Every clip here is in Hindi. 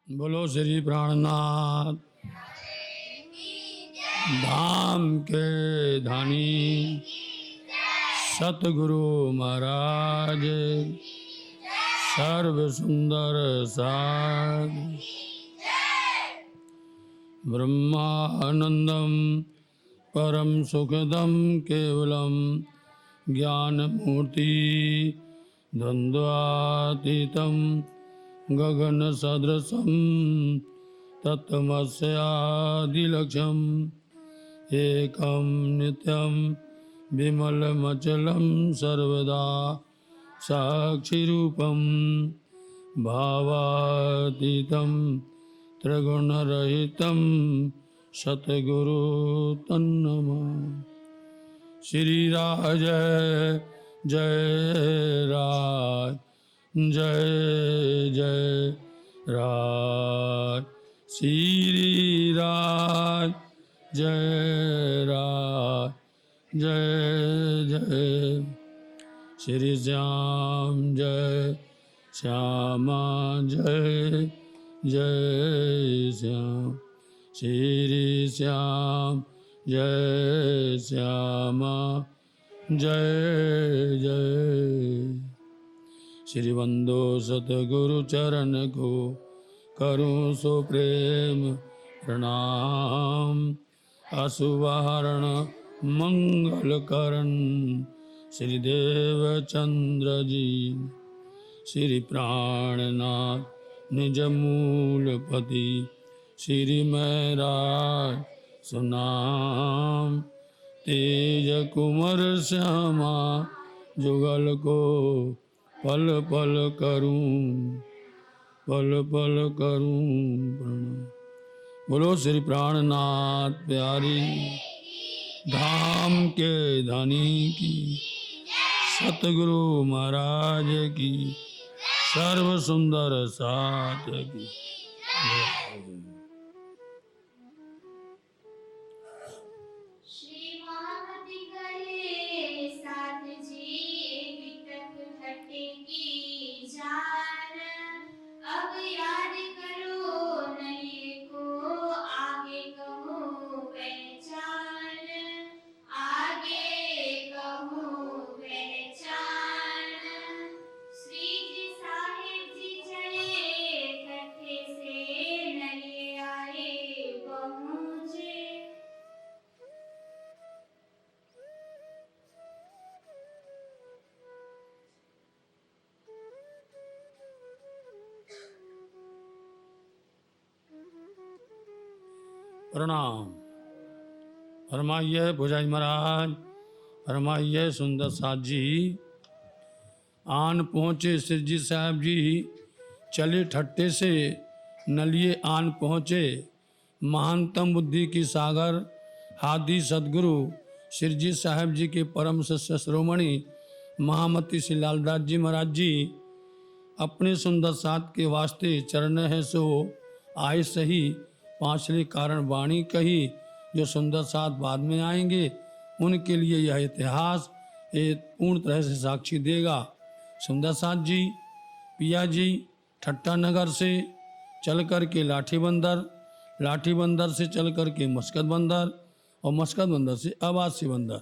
बोलो श्री प्राणनाथ धाम के धानी सतगुरु महाराज सर्व सुंदर साध ब्रह्मानंदम परम सुखदम केवलम ज्ञानमूर्ति द्वंद्वातीतम गगन सदृशम तत्तमस्यादिलक्ष्यम एकम नित्यम विमलमचलम सर्वदा साक्षिरूपम भावातीतम त्रिगुणरहितम सतगुरु तन्नमः। श्री राज जय राज जय जय राज श्री राज जय राज जय जय श्री श्याम जय श्यामा जय जय श्याम श्री श्याम जय श्यामा जय जय। श्री वंदो सतगुरु चरण को करूं सो प्रेम प्रणाम। अशुभहरण मंगल करण श्री देव चंद्र जी श्री प्राणनाथ निज मूलपति श्री महराज सुनाम। तेज कुंवर श्यामा जुगल को पल पल करूं प्रणाम। बोलो श्री प्राणनाथ प्यारी धाम के धनी की सतगुरु महाराज की सर्व सुंदर साथ की। प्रणाम। फरमाइए भुजाई महाराज, फरमाइए सुंदर साथ जी। आन पहुँचे सिर जी साहब जी, चले ठट्टे से नलिए आन पहुँचे। महानतम बुद्धि की सागर हादी सदगुरु सिर जी साहब जी के परम शिष्य श्रोमणी महामती श्री लालदास जी महाराज जी अपने सुंदर साथ के वास्ते चरण है सो आए सही। पांचले कारण वाणी कही, जो सुंदर साथ बाद में आएंगे उनके लिए यह इतिहास एक पूर्ण तरह से साक्षी देगा। सुंदर साथ जी पिया जी ठट्टा नगर से चल कर के लाठी बंदर से चल कर के मस्कत बंदर और मस्कत बंदर से आवासी बंदर,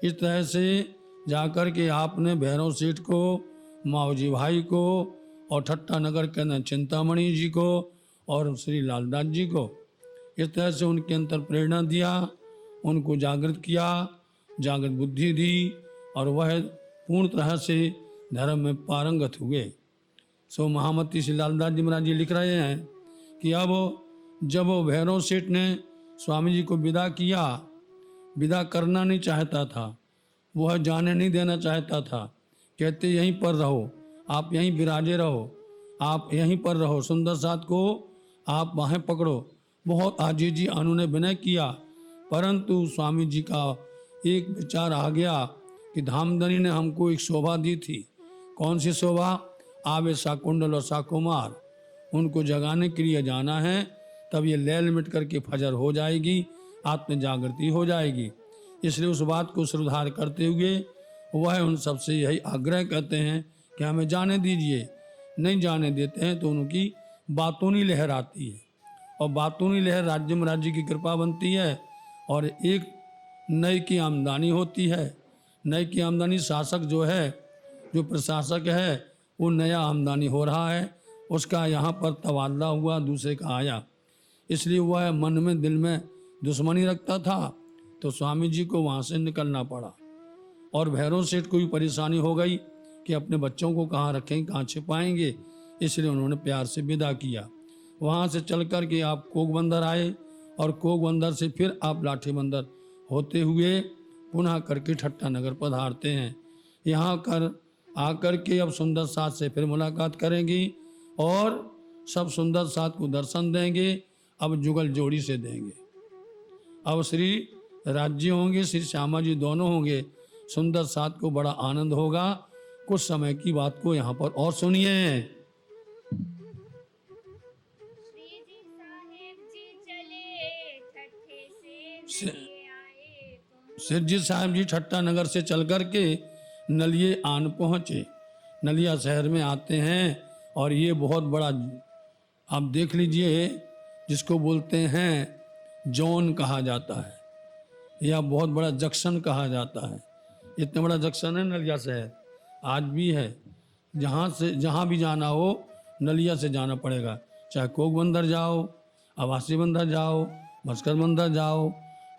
इस तरह से जाकर के आपने भैरव सेठ को, मावजी भाई को और ठट्टा नगर के अंदर चिंतामणि जी को और श्री लालदास जी को इस तरह से उनके अंतर प्रेरणा दिया, उनको जागृत किया, जागृत बुद्धि दी और वह पूर्ण तरह से धर्म में पारंगत हुए। सो महामती श्री लालदास जी महाराज जी लिख रहे हैं कि अब जब वो भैरव सेठ ने स्वामी जी को विदा किया, विदा करना नहीं चाहता था, वह जाने नहीं देना चाहता था, कहते यहीं पर रहो, आप यहीं विराजे रहो, आप यहीं पर रहो, सुंदर साथ को आप बाहें पकड़ो। बहुत आजीजी उन्होंने विनय किया, परंतु स्वामी जी का एक विचार आ गया कि धामधनी ने हमको एक शोभा दी थी। कौन सी शोभा? आवे साकुंडल और साकुमार, उनको जगाने के लिए जाना है, तब ये लैल मिट करके फजर हो जाएगी, आत्म जागृति हो जाएगी। इसलिए उस बात को सुधार करते हुए वह उन सबसे यही आग्रह करते हैं कि हमें जाने दीजिए। नहीं जाने देते हैं तो उनकी बातूनी लहर आती है, और बातूनी लहर राज्य में राज्य की कृपा बनती है, और एक नई की आमदनी होती है। नई की आमदनी शासक जो है, जो प्रशासक है, वो नया आमदनी हो रहा है, उसका यहाँ पर तबादला हुआ, दूसरे का आया। इसलिए वह मन में दिल में दुश्मनी रखता था, तो स्वामी जी को वहाँ से निकलना पड़ा। और भैरव सेठ को भी परेशानी हो गई कि अपने बच्चों को कहाँ रखेंगे, कहाँ छिपाएंगे, इसलिए उन्होंने प्यार से विदा किया। वहाँ से चल कर के आप कोक बंदर आए, और कोक बंदर से फिर आप लाठी बंदर होते हुए पुनः करके ठट्टा नगर पधारते हैं। यहाँ कर आकर के अब सुंदर साथ से फिर मुलाकात करेंगी, और सब सुंदर साथ को दर्शन देंगे। अब जुगल जोड़ी से देंगे। अब श्री राज्य होंगे, श्री श्यामा जी दोनों होंगे। सुंदर साथ को बड़ा आनंद होगा। कुछ समय की बात को यहाँ पर और सुनिए। सिरजी साहब जी ठट्टा नगर से चल कर के नलिये आन पहुँचे। नलिया शहर में आते हैं, और ये बहुत बड़ा आप देख लीजिए, जिसको बोलते हैं जोन कहा जाता है, या बहुत बड़ा जंक्शन कहा जाता है। इतना बड़ा जंक्शन है नलिया शहर, आज भी है। जहाँ भी जाना हो नलिया से जाना पड़ेगा, चाहे कोक बंदर जाओ, आवासी बंदर जाओ, मस्कर बंदर जाओ,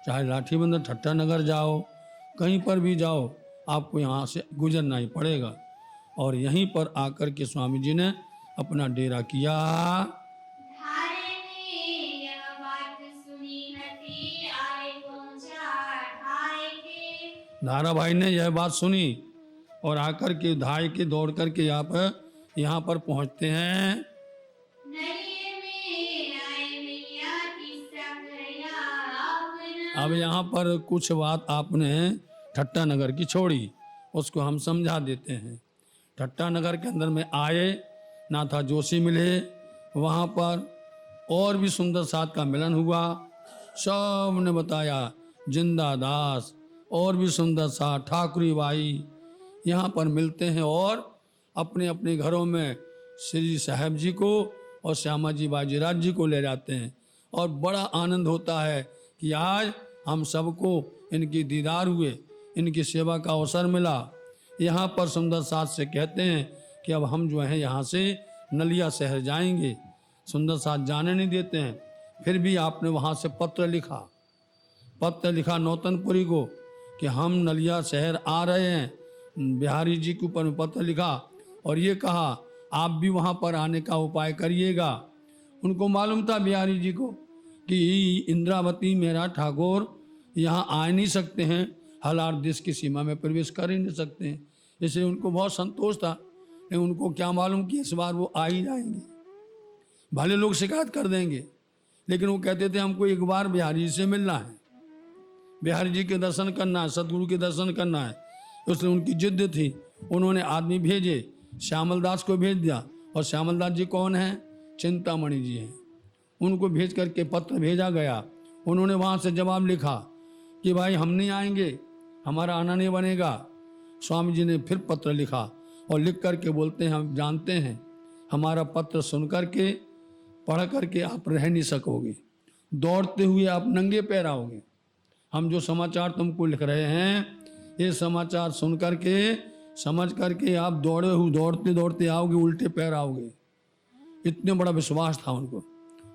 चाहे लाठी बंदर ठट्टा नगर जाओ, कहीं पर भी जाओ आपको यहाँ से गुजरना ही पड़ेगा। और यहीं पर आकर के स्वामी जी ने अपना डेरा किया। धारा भाई ने यह बात सुनी और आकर के धाय के दौड़ करके यहाँ पर पहुँचते हैं। अब यहाँ पर कुछ बात आपने ठट्टा नगर की छोड़ी, उसको हम समझा देते हैं। ठट्टा नगर के अंदर में आए, नाथा जोशी मिले, वहाँ पर और भी सुंदर साथ का मिलन हुआ। सब ने बताया, जिंदा दास और भी सुंदर साथ ठाकुरी बाई यहाँ पर मिलते हैं, और अपने अपने घरों में श्री साहब जी को और श्यामा जी बाजीराज जी को ले जाते हैं। और बड़ा आनंद होता है कि आज हम सबको इनकी दीदार हुए, इनकी सेवा का अवसर मिला। यहाँ पर सुंदर साथ से कहते हैं कि अब हम जो हैं यहाँ से नलिया शहर जाएंगे। सुंदर साथ जाने नहीं देते हैं, फिर भी आपने वहाँ से पत्र लिखा नौतनपुरी को कि हम नलिया शहर आ रहे हैं। बिहारी जी के ऊपर में पत्र लिखा और ये कहा आप भी वहाँ पर आने का उपाय करिएगा। उनको मालूम था बिहारी जी को कि इंद्रावती मेरा ठाकुर यहाँ आ नहीं सकते हैं, हलार देश की सीमा में प्रवेश कर ही नहीं सकते हैं। इसलिए उनको बहुत संतोष था, लेकिन उनको क्या मालूम कि इस बार वो आ ही जाएंगे। भले लोग शिकायत कर देंगे, लेकिन वो कहते थे हमको एक बार बिहारी जी से मिलना है, बिहारी जी के दर्शन करना है, सतगुरु के दर्शन करना है। इसलिए उनकी जिद्द थी। उन्होंने आदमी भेजे, श्यामल दास को भेज दिया। और श्यामल दास जी कौन हैं? चिंतामणि जी हैं। उनको भेज करके पत्र भेजा गया। उन्होंने वहाँ से जवाब लिखा कि भाई हम नहीं आएंगे, हमारा आना नहीं बनेगा। स्वामी जी ने फिर पत्र लिखा और लिख करके बोलते हैं हम जानते हैं हमारा पत्र सुन करके पढ़ करके आप रह नहीं सकोगे, दौड़ते हुए आप नंगे पैर आओगे। हम जो समाचार तुमको लिख रहे हैं ये समाचार सुन करके समझ करके आप दौड़ते दौड़ते आओगे, उल्टे पैर आओगे। इतने बड़ा विश्वास था उनको।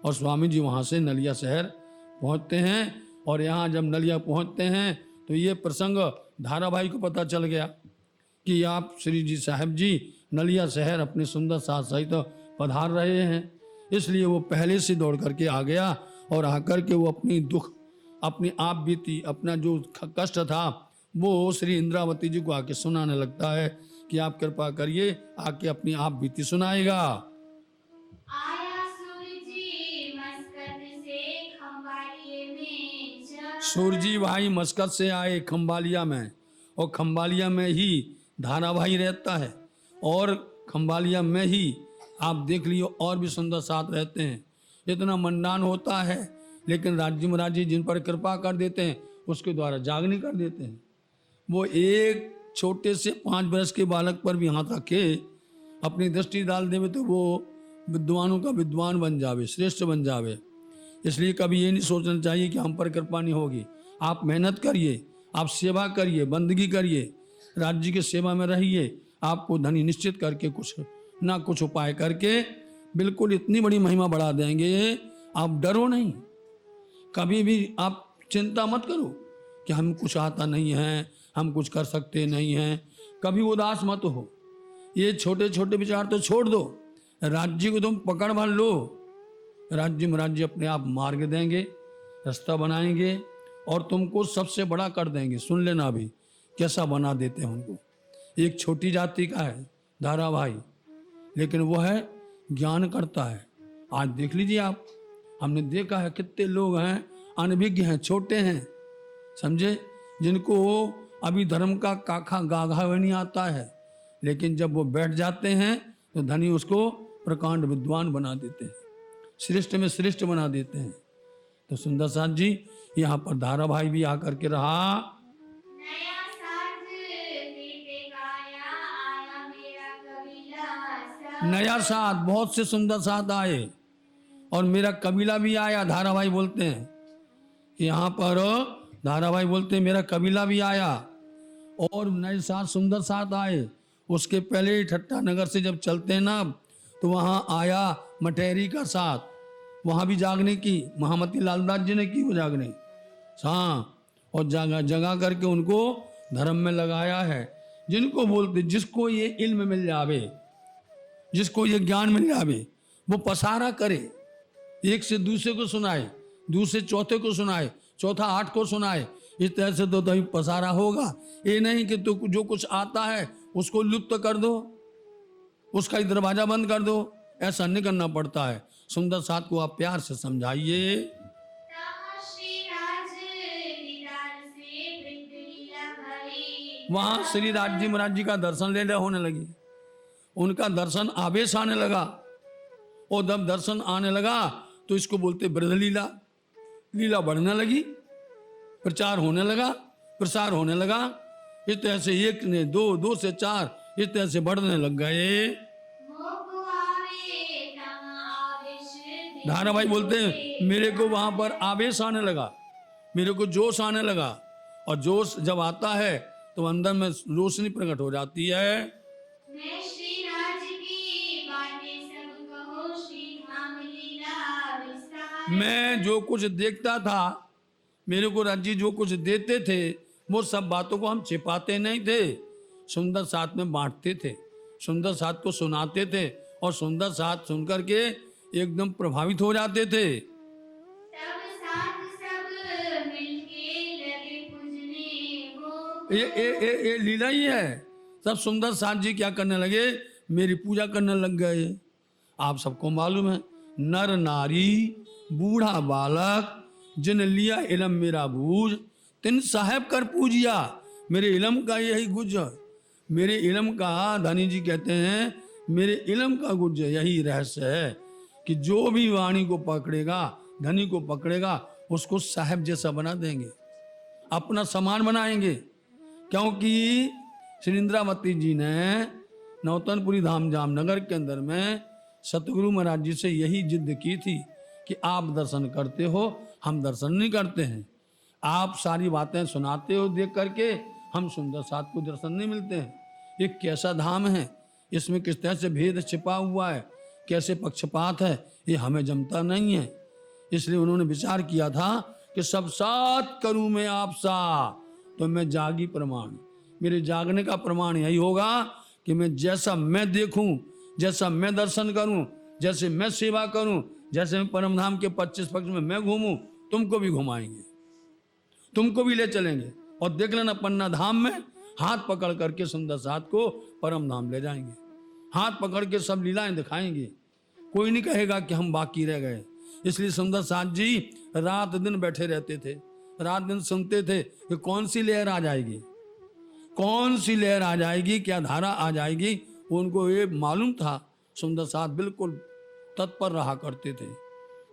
और स्वामी जी वहाँ से नलिया शहर पहुँचते हैं। और यहाँ जब नलिया पहुँचते हैं तो ये प्रसंग धाराभाई को पता चल गया कि आप श्री जी साहब जी नलिया शहर अपने सुंदर साथ सहित पधार रहे हैं। इसलिए वो पहले से दौड़ करके आ गया और आकर के वो अपनी दुख, अपनी आप बीती, अपना जो कष्ट था वो श्री इंद्रावती जी को आके सुनाने लगता है कि आप कृपा करिए, आके अपनी आप बीती सुनाएगा। सूरजी भाई मस्कत से आए खम्बालिया में, और खम्बालिया में ही धारा भाई रहता है, और खम्बालिया में ही आप देख लियो और भी सुंदर साथ रहते हैं। इतना मंडान होता है, लेकिन राज्य महाराज जी जिन पर कृपा कर देते हैं उसके द्वारा जागनी कर देते हैं। वो एक छोटे से 5 वर्ष के बालक पर भी हाथ रखे अपनी दृष्टि डाल देवे तो वो विद्वानों का विद्वान बन जावे, श्रेष्ठ बन जावे। इसलिए कभी ये नहीं सोचना चाहिए कि हम पर कृपा नहीं होगी। आप मेहनत करिए, आप सेवा करिए, बंदगी करिए, राज्य की सेवा में रहिए, आपको धनी निश्चित करके कुछ ना कुछ उपाय करके बिल्कुल इतनी बड़ी महिमा बढ़ा देंगे। आप डरो नहीं, कभी भी आप चिंता मत करो कि हम कुछ आता नहीं है, हम कुछ कर सकते नहीं हैं। कभी उदास मत हो। ये छोटे छोटे विचार तो छोड़ दो, राज्य को तुम पकड़ भर लो। राज्य में राज्य अपने आप मार्ग देंगे, रास्ता बनाएंगे और तुमको सबसे बड़ा कर देंगे। सुन लेना अभी कैसा बना देते हैं उनको। एक छोटी जाति का है धारा भाई, लेकिन वो है ज्ञान करता है। आज देख लीजिए आप, हमने देखा है कितने लोग हैं अनभिज्ञ हैं, छोटे हैं, समझे, जिनको अभी धर्म का काखा गाघा भी नहीं आता है, लेकिन जब वो बैठ जाते हैं तो धनी उसको प्रकांड विद्वान बना देते हैं, श्रेष्ठ में श्रेष्ठ बना देते हैं। तो सुंदर साथ जी यहाँ पर धारा भाई भी आकर के रहा। नया साथ, बहुत से सुंदर साथ आए और मेरा कबीला भी आया। धारा भाई बोलते हैं यहाँ पर, धारा भाई बोलते हैं मेरा कबीला भी आया और नए साथ सुंदर साथ आए। उसके पहले ठट्टा नगर से जब चलते हैं ना, तो वहाँ आया मटेरी का साथ, वहाँ भी जागने की महामती लालदास जी ने की वो जागने। हाँ, और जगा करके उनको धर्म में लगाया है। जिनको बोलते, जिसको ये इल्म मिल जावे, जिसको ये ज्ञान मिल जावे, वो पसारा करे, एक से दूसरे को सुनाए, दूसरे चौथे को सुनाए, चौथा आठ को सुनाए। इस तरह से तो तभी पसारा होगा। ये नहीं कि तो जो कुछ आता है उसको लुप्त कर दो, उसका ही दरवाजा बंद कर दो, ऐसा नहीं करना पड़ता है। सुंदर साथ को आप प्यार से समझाइए। वहां श्री राज जी महाराज जी का दर्शन ले होने लगी, उनका दर्शन आवेश आने लगा, और जब दर्शन आने लगा तो इसको बोलते ब्रज लीला। लीला बढ़ने लगी, प्रचार होने लगा, प्रसार होने लगा। इस तरह से एक ने दो, दो से चार, इस तरह से बढ़ने लग गए। धारा भाई बोलते हैं मेरे को वहां पर आवेश आने लगा, मेरे को जोश आने लगा, और जोश जब आता है तो अंदर में रोशनी प्रकट हो जाती है। मैं श्री राज की बातें सब कहो, श्री धाम लीला विस्तार। मैं जो कुछ देखता था, मेरे को राज्य जो कुछ देते थे, वो सब बातों को हम छिपाते नहीं थे, सुंदर साथ में बांटते थे, सुंदर साथ को सुनाते थे, और सुंदर साथ सुनकर के एकदम प्रभावित हो जाते थे। सब साथ सब मिलके लगे पूजने वो। ये लीला ही है। सब सुंदर साथ जी क्या करने लगे, मेरी पूजा करने लग गए। आप सबको मालूम है, नर नारी बूढ़ा बालक जिन लिया इलम मेरा बूझ, तिन साहेब कर पूजिया। मेरे इलम का यही गुज, मेरे इलम का, धनी जी कहते हैं मेरे इलम का गुज यही रहस्य है कि जो भी वाणी को पकड़ेगा, धनी को पकड़ेगा, उसको साहेब जैसा बना देंगे, अपना समान बनाएंगे। क्योंकि श्री इंद्रावती जी ने नौतनपुरी धाम जामनगर के अंदर में सतगुरु महाराज जी से यही जिद की थी कि आप दर्शन करते हो, हम दर्शन नहीं करते हैं। आप सारी बातें सुनाते हो देख करके, हम सुंदर साथ को दर्शन नहीं मिलते हैं। ये कैसा धाम है, इसमें किस तरह से भेद छिपा हुआ है, कैसे पक्षपात है, ये हमें जमता नहीं है। इसलिए उन्होंने विचार किया था कि सब साथ करूं मैं आप सा, तो मैं जागी प्रमाण, मेरे जागने का प्रमाण यही होगा कि मैं जैसा मैं देखूं, जैसा मैं दर्शन करूं, जैसे मैं सेवा करूं, जैसे मैं परम धाम के 25 पक्ष में मैं घूमूं, तुमको भी घुमाएंगे, तुमको भी ले चलेंगे। और देख लेना पन्ना धाम में हाथ पकड़ करके सुंदर साथ को परम धाम ले जाएंगे, हाथ पकड़ के सब लीलाएं दिखाएंगे। कोई नहीं कहेगा कि हम बाकी रह गए। इसलिए सुंदर साथ जी रात दिन बैठे रहते थे, रात दिन सुनते थे कि कौन सी लहर आ जाएगी, कौन सी लहर आ जाएगी, क्या धारा आ जाएगी, उनको ये मालूम था। सुंदर साथ बिल्कुल तत्पर रहा करते थे।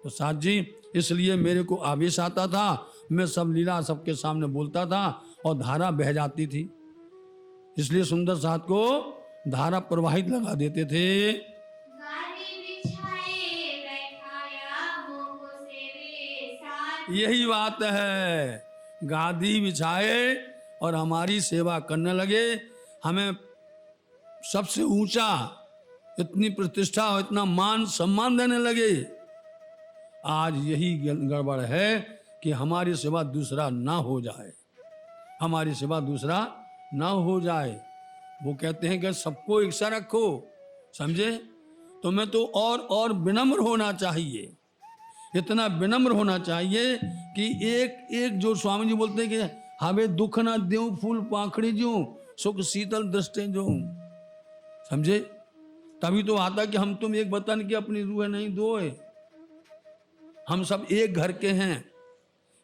तो साथ जी इसलिए मेरे को आवेश आता था, मैं सब लीला सबके सामने बोलता था और धारा बह जाती थी। इसलिए सुंदर साथ को धारा प्रवाहित लगा देते थे। गाड़ी बिछा यही बात है। गादी बिछाए और हमारी सेवा करने लगे, हमें सबसे ऊंचा इतनी प्रतिष्ठा और इतना मान सम्मान देने लगे। आज यही गड़बड़ है कि हमारी सेवा दूसरा ना हो जाए, हमारी सेवा दूसरा ना हो जाए। वो कहते हैं कि सबको एक सा रखो, समझे। तुम्हें तो और विनम्र होना चाहिए, इतना विनम्र होना चाहिए कि एक एक जो स्वामी जी बोलते हैं कि हमें दुख ना देऊं फूल पाखड़ी जो सुख शीतल दृष्टि जो, समझे। तभी तो आता कि हम तुम एक वतन की अपनी रूह नहीं दोए, हम सब एक घर के हैं।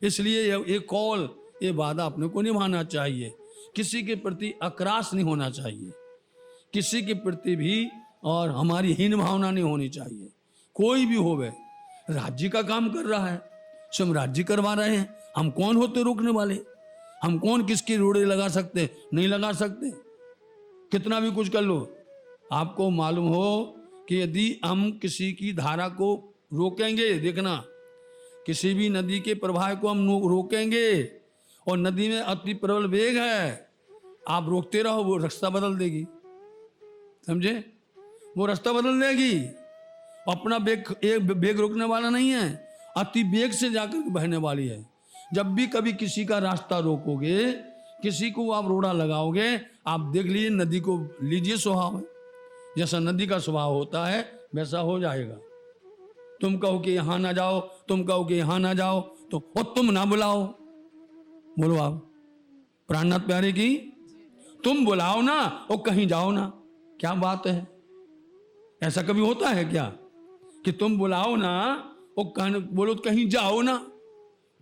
इसलिए ये कौल ये वादा अपने को निभाना चाहिए। किसी के प्रति अक्रास नहीं होना चाहिए, किसी के प्रति भी और हमारी हीन भावना नहीं होनी चाहिए। कोई भी होवे, राज्य का काम कर रहा है, स्वयं राज्य करवा रहे हैं, हम कौन होते रोकने वाले। हम कौन किसकी रोड़े लगा सकते, नहीं लगा सकते। कितना भी कुछ कर लो। आपको मालूम हो कि यदि हम किसी की धारा को रोकेंगे, देखना किसी भी नदी के प्रवाह को हम रोकेंगे और नदी में अति प्रबल वेग है, आप रोकते रहो, वो रास्ता बदल देगी, समझे। वो रास्ता बदल देगी। अपना वेग रोकने वाला नहीं है, अति वेग से जाकर बहने वाली है। जब भी कभी किसी का रास्ता रोकोगे, किसी को आप रोड़ा लगाओगे, आप देख लीजिए नदी को लीजिए स्वभाव में, जैसा नदी का स्वभाव होता है वैसा हो जाएगा। तुम कहो कि यहाँ ना जाओ, तुम कहो कि यहाँ ना जाओ, तो और तुम ना बुलाओ, बोलो आप प्राणनाथ प्यारे की, तुम बुलाओ ना और कहीं जाओ ना, क्या बात है। ऐसा कभी होता है क्या कि तुम बुलाओ ना और बोलो तो कहीं जाओ ना,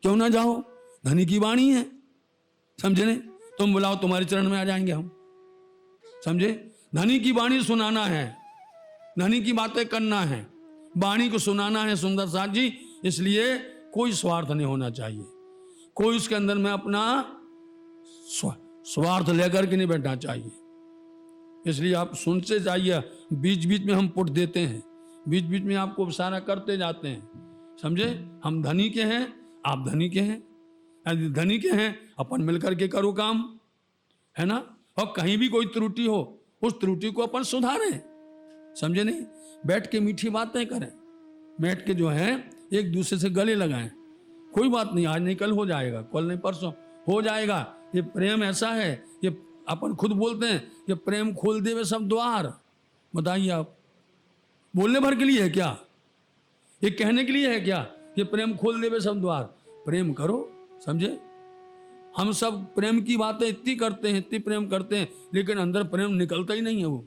क्यों ना जाओ, धनी की वाणी है, समझे नहीं। तुम बुलाओ तुम्हारे चरण में आ जाएंगे हम, समझे। धनी की वाणी सुनाना है, धनी की बातें करना है, वाणी को सुनाना है सुंदर साथ जी। इसलिए कोई स्वार्थ नहीं होना चाहिए, कोई उसके अंदर में अपना स्वार्थ लेकर के नहीं बैठना चाहिए। इसलिए आप सुनते जाइए, बीच बीच में हम पुट देते हैं, बीच बीच में आपको इशारा करते जाते हैं, समझे। हम धनी के हैं, आप धनी के हैं, यदि धनी के हैं अपन मिलकर के करो काम, है ना। और कहीं भी कोई त्रुटि हो, उस त्रुटि को अपन सुधारें, समझे नहीं। बैठ के मीठी बातें करें, बैठ के जो है एक दूसरे से गले लगाएं। कोई बात नहीं, आज नहीं कल हो जाएगा, कल नहीं परसों हो जाएगा। ये प्रेम ऐसा है, ये अपन खुद बोलते हैं, ये प्रेम खोल देवे सब द्वार। बताइए आप, बोलने भर के लिए है क्या, ये कहने के लिए है क्या, ये प्रेम खोल देवे सब द्वार। प्रेम करो, समझे। हम सब प्रेम की बातें इतनी करते हैं, इतनी प्रेम करते हैं, लेकिन अंदर प्रेम निकलता ही नहीं है, वो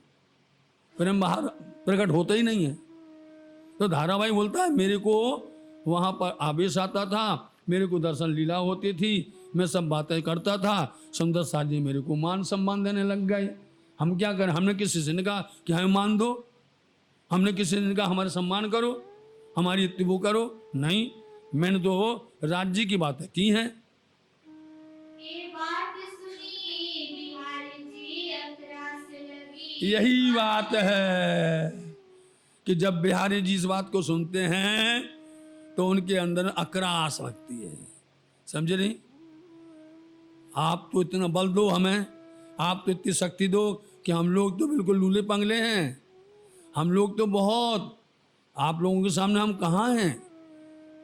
प्रेम बाहर प्रकट होता ही नहीं है। तो धारावाही बोलता है, मेरे को वहाँ पर आवेश आता था, मेरे को दर्शन लीला होती थी, मैं सब बातें करता था, सुंदर साथ जी मेरे को मान सम्मान देने लग गए। हम क्या करें, हमने किसी से ने कहा कि हमें मान दो, हमने किसी ने कहा हमारे सम्मान करो, हमारी इतनी वो करो, नहीं। मैंने तो राज्य की बातें की हैं। ये बात सुनी बिहारी जी अतरास लगी। यही बात है कि जब बिहारी जी इस बात को सुनते हैं तो उनके अंदर अकरास लगती है, समझे नहीं। आप तो इतना बल दो हमें, आप तो इतनी शक्ति दो कि हम लोग तो बिल्कुल लूले पंगले हैं, हम लोग तो बहुत, आप लोगों के सामने हम कहाँ हैं,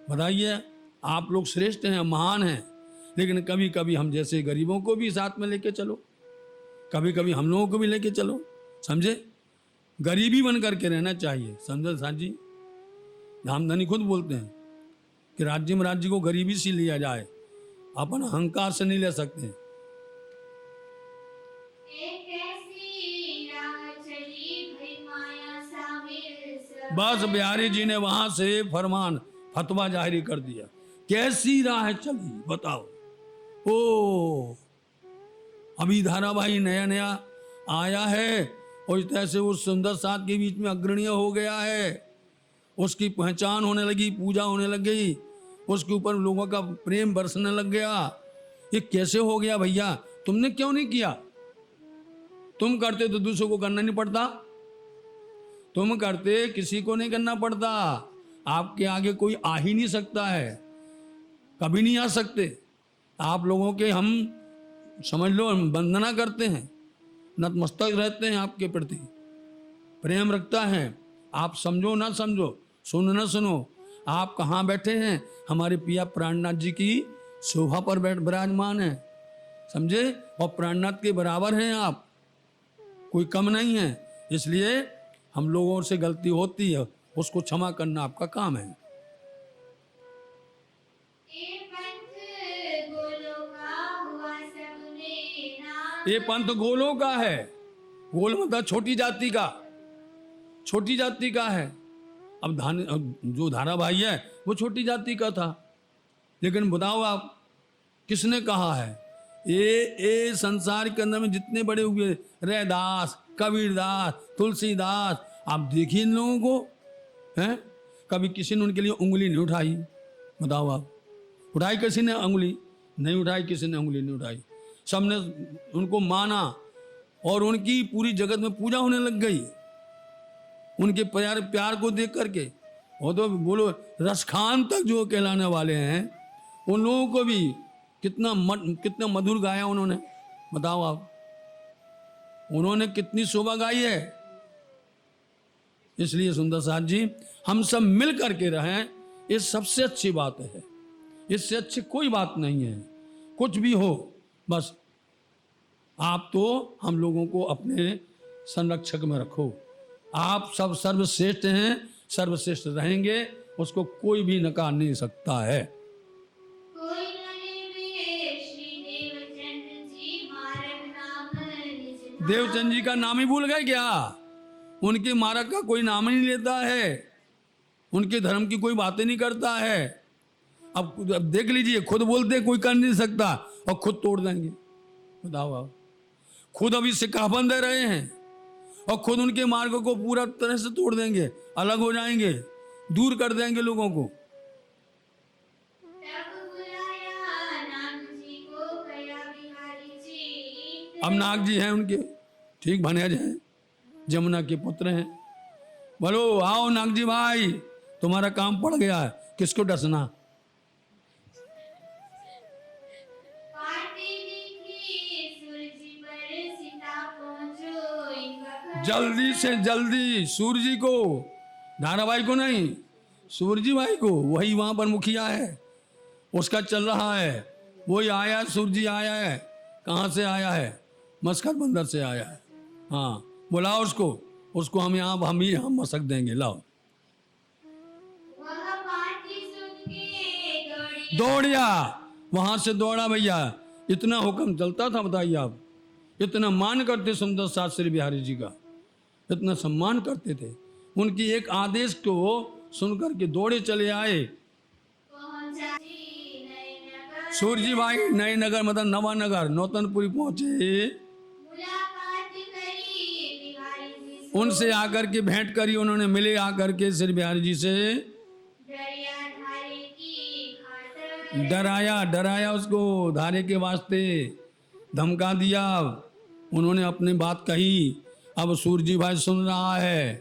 बताइए। आप लोग श्रेष्ठ हैं, महान हैं, लेकिन कभी कभी हम जैसे गरीबों को भी साथ में लेके चलो, कभी कभी हम लोगों को भी लेके चलो, समझे। गरीबी बन करके रहना चाहिए, समझे साथ जी। धामधनी खुद बोलते हैं कि राज्य में राज्य को गरीबी से लिया जाए, अपन अहंकार से नहीं ले सकते। एक ऐसी राह चली भई माया सामिल सब। बस बिहारी जी ने वहां से फरमान फतवा जारी कर दिया, कैसी राह चली बताओ। ओ अभी धारावाही नया नया आया है और इस तरह से वो सुंदर साथ के बीच में अग्रणीय हो गया है, उसकी पहचान होने लगी, पूजा होने लग गई, उसके ऊपर लोगों का प्रेम बरसने लग गया। ये कैसे हो गया भैया, तुमने क्यों नहीं किया। तुम करते तो दूसरों को करना नहीं पड़ता, तुम करते किसी को नहीं करना पड़ता, आपके आगे कोई आ ही नहीं सकता है। कभी नहीं आ सकते। आप लोगों के हम समझ लो वंदना करते हैं, नतमस्तक रहते हैं, आपके प्रति प्रेम रखता है। आप समझो ना समझो, सुनो ना सुनो, आप कहाँ बैठे हैं? हमारे पिया प्राणनाथ जी की शोभा पर विराजमान है, समझे? और प्राणनाथ के बराबर हैं आप, कोई कम नहीं है। इसलिए हम लोगों से गलती होती है, उसको क्षमा करना आपका काम है। ये पंथ गोलों का है। गोल मतलब छोटी जाति का, छोटी जाति का है। अब जो धारा भाई है वो छोटी जाति का था, लेकिन बताओ आप किसने कहा है? ये संसार के अंदर में जितने बड़े हुए, रैदास, कबीरदास, तुलसीदास, आप देखिए इन लोगों को, हैं? कभी किसी ने उनके लिए उंगली नहीं उठाई। बताओ आप, उठाई किसी ने उंगली? नहीं उठाई, किसी ने उंगली नहीं उठाई। सबने उनको माना और उनकी पूरी जगत में पूजा होने लग गई, उनके प्यार को देख करके। वो तो बोलो रसखान तक जो कहलाने वाले हैं, उन लोगों को भी कितना मधुर गाया उन्होंने। बताओ आप, उन्होंने कितनी शोभा गाई है। इसलिए सुंदर साथ जी, हम सब मिल करके रहें, ये सबसे अच्छी बात है। इससे अच्छी कोई बात नहीं है। कुछ भी हो, बस आप तो हम लोगों को अपने संरक्षक में रखो। आप सब सर्वश्रेष्ठ हैं, सर्वश्रेष्ठ रहेंगे, उसको कोई भी नकार नहीं सकता है। देवचंद जी का नाम ही भूल गए क्या? उनके मार्ग का कोई नाम ही नहीं लेता है, उनके धर्म की कोई बातें नहीं करता है। अब देख लीजिए, खुद बोलते कोई कर नहीं सकता और खुद तोड़ देंगे। बताओ आप, खुद अभी सिक्काबंद रहे हैं और खुद उनके मार्ग को पूरा तरह से तोड़ देंगे, अलग हो जाएंगे, दूर कर देंगे लोगों को। अब नाग जी हैं उनके, ठीक भनेज हैं, जमुना के पुत्र हैं। बोलो आओ नाग जी भाई, तुम्हारा काम पड़ गया है, किसको डसना? जल्दी से जल्दी सूर्य जी को, धाराभाई को नहीं, सूर्य जी भाई को, वही वहां पर मुखिया है, उसका चल रहा है, वही आया है। सूर्य जी आया है। कहाँ से आया है? मस्कत बंदर से आया है। हाँ, बुलाओ उसको हम यहाँ मसक देंगे। लाओ। दौड़िया, वहां से दौड़ा भैया। इतना हुक्म चलता था, बताइए आप। इतना मान करते सुंदर साथ श्री बिहारी जी का, इतना सम्मान करते थे। उनकी एक आदेश को सुनकर के दौड़े चले आए। सूर्य जी भाई नए नगर मतलब नवानगर नौतनपुरी पहुंचे, उनसे आकर के भेंट करी उन्होंने, मिले आकर के श्री बिहारी जी से। डराया उसको, धारे के वास्ते धमका दिया। उन्होंने अपनी बात कही। अब सूर्य जी भाई सुन रहा है।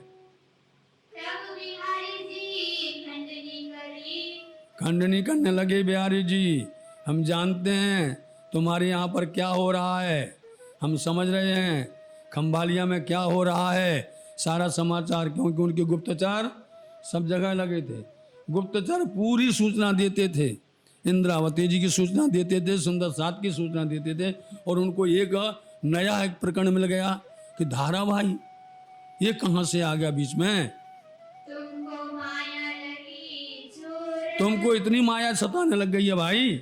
खंडनी करने लगे बिहारी जी। हम जानते हैं तुम्हारे यहाँ पर क्या हो रहा है, हम समझ रहे हैं खंभालिया में क्या हो रहा है, सारा समाचार। क्योंकि उनके गुप्तचर सब जगह लगे थे। गुप्तचर पूरी सूचना देते थे, इंद्रावती जी की सूचना देते थे, सुंदर साथ की सूचना देते थे। और उनको एक नया एक प्रकरण मिल गया कि धारा भाई ये कहाँ से आ गया बीच में? तुमको इतनी माया सताने लग गई है भाई।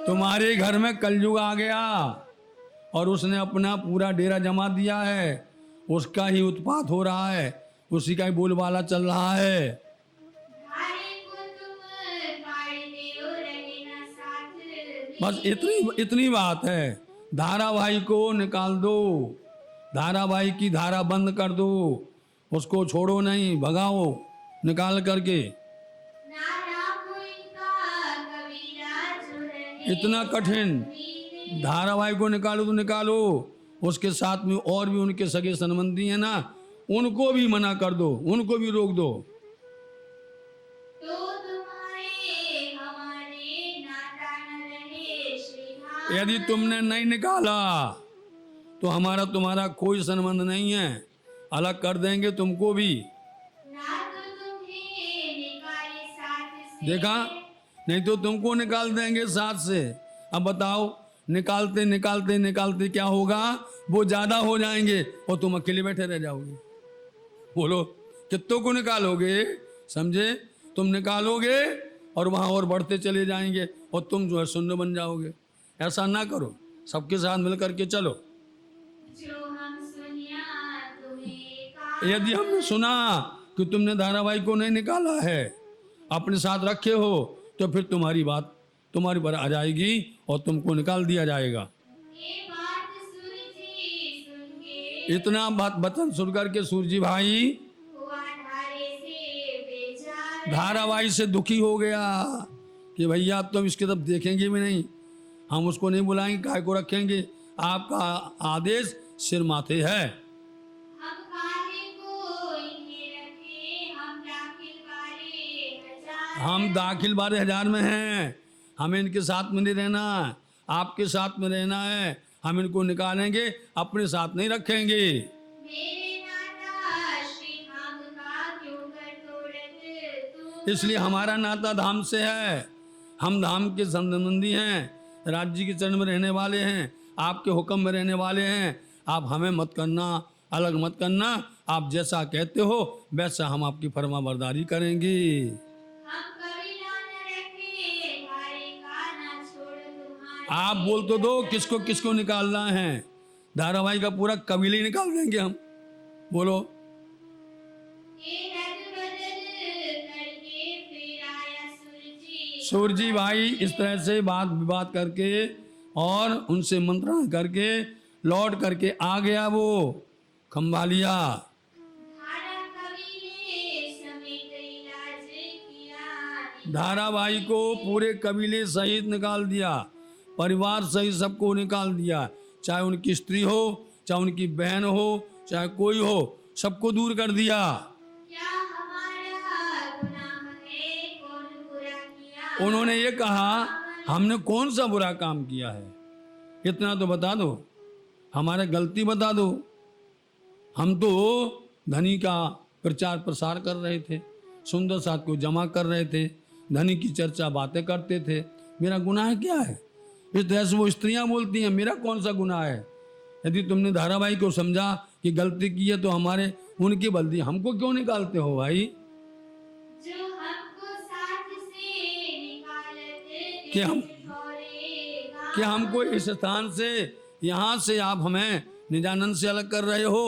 तुम्हारे घर में कलयुग आ गया और उसने अपना पूरा डेरा जमा दिया है। उसका ही उत्पात हो रहा है, उसी का ही बोलबाला चल रहा है। बस इतनी बात है। धाराभाई को निकाल दो, धाराभाई की धारा बंद कर दो, उसको छोड़ो नहीं, भगाओ निकाल करके। इतना कठिन, धाराभाई को निकालो तो निकालो, उसके साथ में और भी उनके सगे संबंधी हैं ना, उनको भी मना कर दो, उनको भी रोक दो। तो तुम्हारे हमारे नाता न रहे श्री धाम। यदि तुमने नहीं निकाला तो हमारा तुम्हारा कोई संबंध नहीं है, अलग कर देंगे तुमको भी। ना तो तुम्हें निकाले साथ से। देखा, नहीं तो तुमको निकाल देंगे साथ से। अब बताओ, निकालते निकालते निकालते क्या होगा? वो ज्यादा हो जाएंगे और तुम अकेले बैठे रह जाओगे। बोलो, कितनों को निकालोगे? समझे? तुम निकालोगे और वहां और बढ़ते चले जाएंगे और तुम जो है शून्य बन जाओगे। ऐसा ना करो, सबके साथ मिल करके चलो। जो हम सुनिया तुम्हें का। यदि हमने सुना कि तुमने धारावाहिक को नहीं निकाला है, अपने साथ रखे हो, तो फिर तुम्हारी बात तुम्हारी पर आ जाएगी और तुमको निकाल दिया जाएगा। ये बात सूरजी सुन के इतना बात वचन सुन करके सूरजी भाई हुआ धारे से बेजार। धारावाहिक से दुखी हो गया कि भैया अब तुम इसकी तरफ देखेंगे भी नहीं, हम उसको नहीं बुलाएंगे, काय को रखेंगे? आपका आदेश सिर माथे है। हम काहे को इन्हें रखे, हम दाखिल वाले हजार। हम दाखिल 12,000 में हैं, हमें इनके साथ में नहीं रहना, आपके साथ में रहना है। हम इनको निकालेंगे, अपने साथ नहीं रखेंगे। मेरे नाता श्री धाम का क्यों कर तोड़त तू। इसलिए हमारा नाता धाम से है, हम धाम के संबंधी हैं, राज्य के चरण में रहने वाले हैं, आपके हुक्म में रहने वाले हैं। आप हमें मत करना, अलग मत करना, आप जैसा कहते हो वैसा हम आपकी फरमाबरदारी करेंगे। हम कबीला न रखे, धारे का न छोड़ तुम्हारे। आप बोल तो दो किसको किसको निकालना है। धारावाहिक का पूरा कबीले निकाल देंगे हम। बोलो, ये रद बदल करके फिर आया सूरजी। सूरजी भाई इस तरह से बात विवाद करके और उनसे मंत्रणा करके लौट करके आ गया। वो खंभालिया धारा कबीले समेत इलाज किया। धारावाहिक को पूरे कबीले सहित निकाल दिया, परिवार सहित सबको निकाल दिया, चाहे उनकी स्त्री हो, चाहे उनकी बहन हो, चाहे कोई हो, सबको दूर कर दिया। क्या हमारा गुनाह है, कौन बुरा किया। उन्होंने ये कहा, हमने कौन सा बुरा काम किया है, इतना तो बता दो, हमारे गलती बता दो। हम तो धनी का प्रचार प्रसार कर रहे थे, सुंदर साथ को जमा कर रहे थे, धनी की चर्चा बातें करते थे। मेरा गुनाह क्या है? इस तरह से वो स्त्रियां बोलती हैं, मेरा कौन सा गुनाह है? यदि तुमने धारावाहिक को समझा कि गलती की है तो हमारे उनकी बल्दी हमको क्यों निकालते हो भाई? जो हमको साथ से निकालत कि हम छोड़ेगा। कि हमको इस स्थान से, यहाँ से आप हमें निजानंद से अलग कर रहे हो।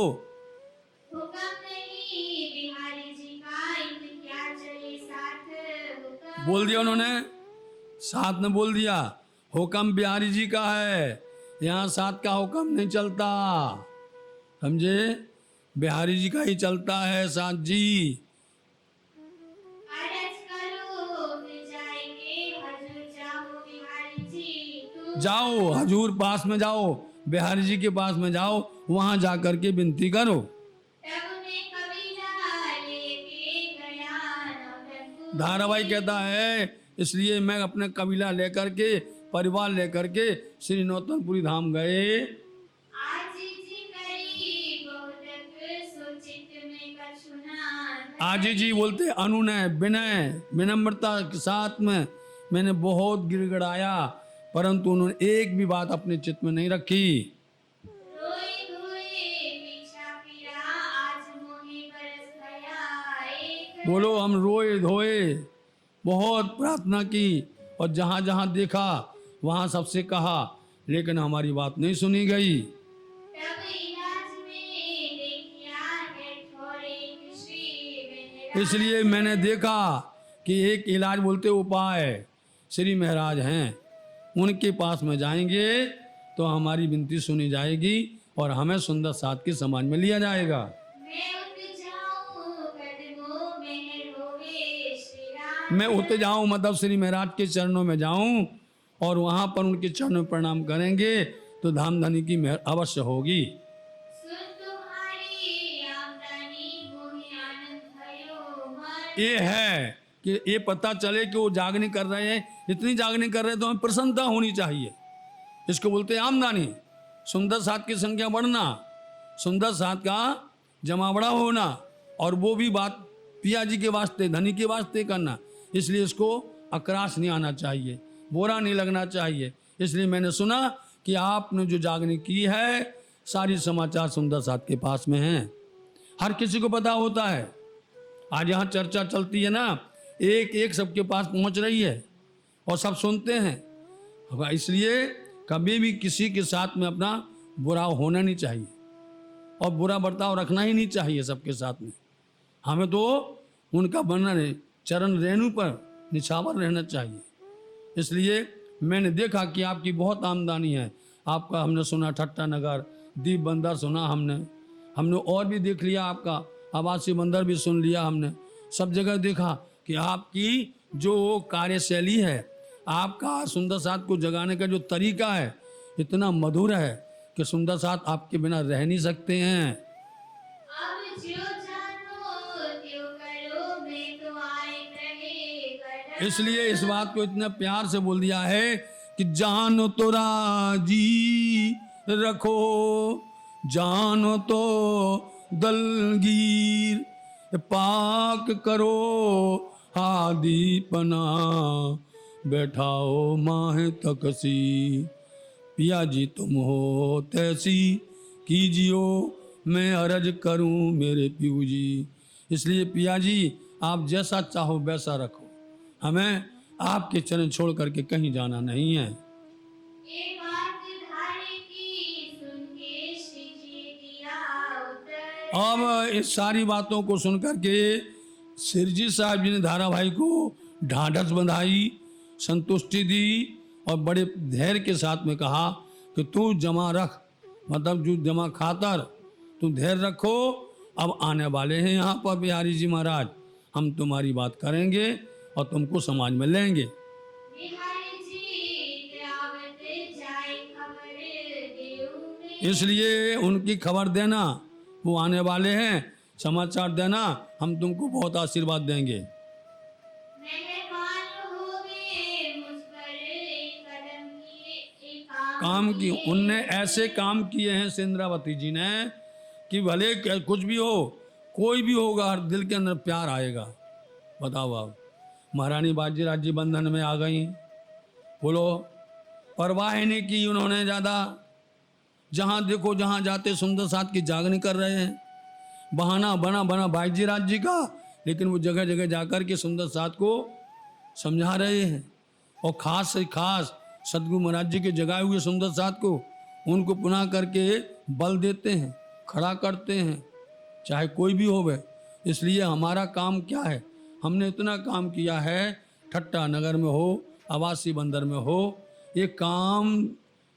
हुक्म नहीं बिहारी जी का, इन क्या चले साथ हुक्म। बोल दिया उन्होंने, साथ में बोल दिया, हुक्म बिहारी जी का है, यहाँ साथ का हुक्म नहीं चलता। समझे? बिहारी जी का ही चलता है साथ जी। अरज करो मिल जाएंगे, हजूर जाओ बिहारी जी तू। जाओ हजूर पास में जाओ, बिहारी जी के पास में जाओ, वहां जा करके विनती करो। तब मैं कबीला लेके गया नौतनपुर। धारावाहिक कहता है, इसलिए मैं अपने कबीला लेकर के, परिवार लेकर के श्री नौतनपुरी धाम गए। आज जी करी बहुत सोचित में कछुना। आजी जी बोलते, अनुनय विनय विनम्रता के साथ में मैंने बहुत गिड़गिड़ाया, परंतु उन्होंने एक भी बात अपने चित्त में नहीं रखी। रोए धोए पीछा फिरा, आज मोहे बरस गया एक। बोलो, हम रोए धोए, बहुत प्रार्थना की और जहाँ जहाँ देखा वहाँ सबसे कहा, लेकिन हमारी बात नहीं सुनी गई। तब इलाज में देखिया है थोड़े श्री मेहरा। इसलिए मैंने देखा कि एक इलाज बोलते उपाय श्री महाराज हैं, उनके पास में जाएंगे तो हमारी विनती सुनी जाएगी और हमें सुंदर साथ के समाज में लिया जाएगा। मैं उठ जाऊं कदमों में होवे श्री राम। मैं उठ जाऊं मतलब श्री महाराज के चरणों में जाऊं और वहां पर उनके चरणों में प्रणाम करेंगे तो धाम धनी की मेहर अवश्य होगी। सुन तुम्हारी आमदनी ये है कि ये पता चले कि वो जागनी कर रहे हैं, इतनी जागनी कर रहे हैं तो हमें प्रसन्नता होनी चाहिए। इसको बोलते हैं आमदनी। सुंदर साथ की संख्या बढ़ना, सुंदर साथ का जमावड़ा होना, और वो भी बात पिया जी के वास्ते, धनी के वास्ते करना। इसलिए इसको अक्रास नहीं आना चाहिए, बुरा नहीं लगना चाहिए। इसलिए मैंने सुना कि आपने जो जागनी की है, सारी समाचार सुंदर साथ के पास में हैं, हर किसी को पता होता है। आज यहाँ चर्चा चलती है ना, एक एक सबके पास पहुँच रही है और सब सुनते हैं। इसलिए कभी भी किसी के साथ में अपना बुरा होना नहीं चाहिए और बुरा बर्ताव रखना ही नहीं चाहिए सबके साथ में। हमें तो उनका बनना चरण रेणु पर निछावर रहना चाहिए। इसलिए मैंने देखा कि आपकी बहुत आमदनी है। आपका हमने सुना ठट्टा नगर, दीप बंदर सुना हमने और भी देख लिया, आपका आवासीय बंदर भी सुन लिया हमने। सब जगह देखा कि आपकी जो कार्यशैली है, आपका सुंदर साथ को जगाने का जो तरीका है, इतना मधुर है कि सुंदर साथ आपके बिना रह नहीं सकते हैं। अब जो जानो त्यो करो, मैं तो आए रहे करना। इसलिए इस बात को इतने प्यार से बोल दिया है कि जानो तो राजी रखो, जानो तो दलगीर, पाक करो हादीपना, बैठाओ माह तकसी, पिया जी तुम हो तैसी, कीजियो मैं अर्ज करूं मेरे पीऊ जी। इसलिए पिया जी आप जैसा चाहो वैसा रखो, हमें आपके चरण छोड़ करके कहीं जाना नहीं है। ये बात धारे की सुन के श्री जी दिया उत्तर। अब इस सारी बातों को सुन करके सिरजी साहब जी ने धारा भाई को ढांढस बंधाई, संतुष्टि दी और बड़े धैर्य के साथ में कहा कि तू जमा रख, मतलब जो जमा खातर तू धैर्य रखो। अब आने वाले हैं यहाँ पर बिहारी जी महाराज, हम तुम्हारी बात करेंगे और तुमको समाज में लेंगे। बिहारी जी त्यावत जाए खबर देऊंगे। इसलिए उनकी खबर देना, वो आने वाले हैं, समाचार देना, हम तुमको बहुत आशीर्वाद देंगे। मेहरबान होगे मुझ पर एक कदम किए, एक काम की किए। उनने ऐसे काम किए हैं सिंद्रावती जी ने कि भले कुछ भी हो, कोई भी होगा, हर दिल के अंदर प्यार आएगा। बताओ आप, महारानी बाजीराव जी बंधन में आ गई, बोलो परवाह ही नहीं की उन्होंने ज़्यादा। जहाँ देखो जहाँ जाते सुंदर साथ की जागनी कर रहे हैं, बहाना बना बाजीराव जी का, लेकिन वो जगह जगह जाकर के सुंदर साथ को समझा रहे हैं। और खास से खास सदगुरु महाराज जी के जगाए हुए सुंदर साथ को उनको पुनः करके बल देते हैं, खड़ा करते हैं, चाहे कोई भी हो वह। इसलिए हमारा काम क्या है, हमने इतना काम किया है, ठट्टा नगर में हो, आवासीय बंदर में हो, ये काम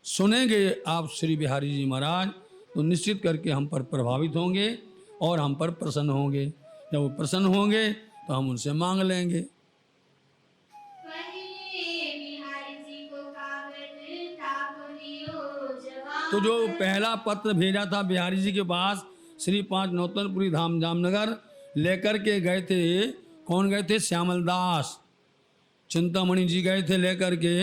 सुनेंगे आप श्री बिहारी जी महाराज तो निश्चित करके हम पर प्रभावित होंगे और हम पर प्रसन्न होंगे। जब वो प्रसन्न होंगे तो हम उनसे मांग लेंगे। पहले बिहारी जी को कागज ताको दियो जवाब। तो जो पहला पत्र भेजा था बिहारी जी के पास, श्री 5 नौतनपुरी धाम जामनगर लेकर के गए थे। कौन गए थे? श्यामल दास चिंतामणि जी गए थे लेकर के।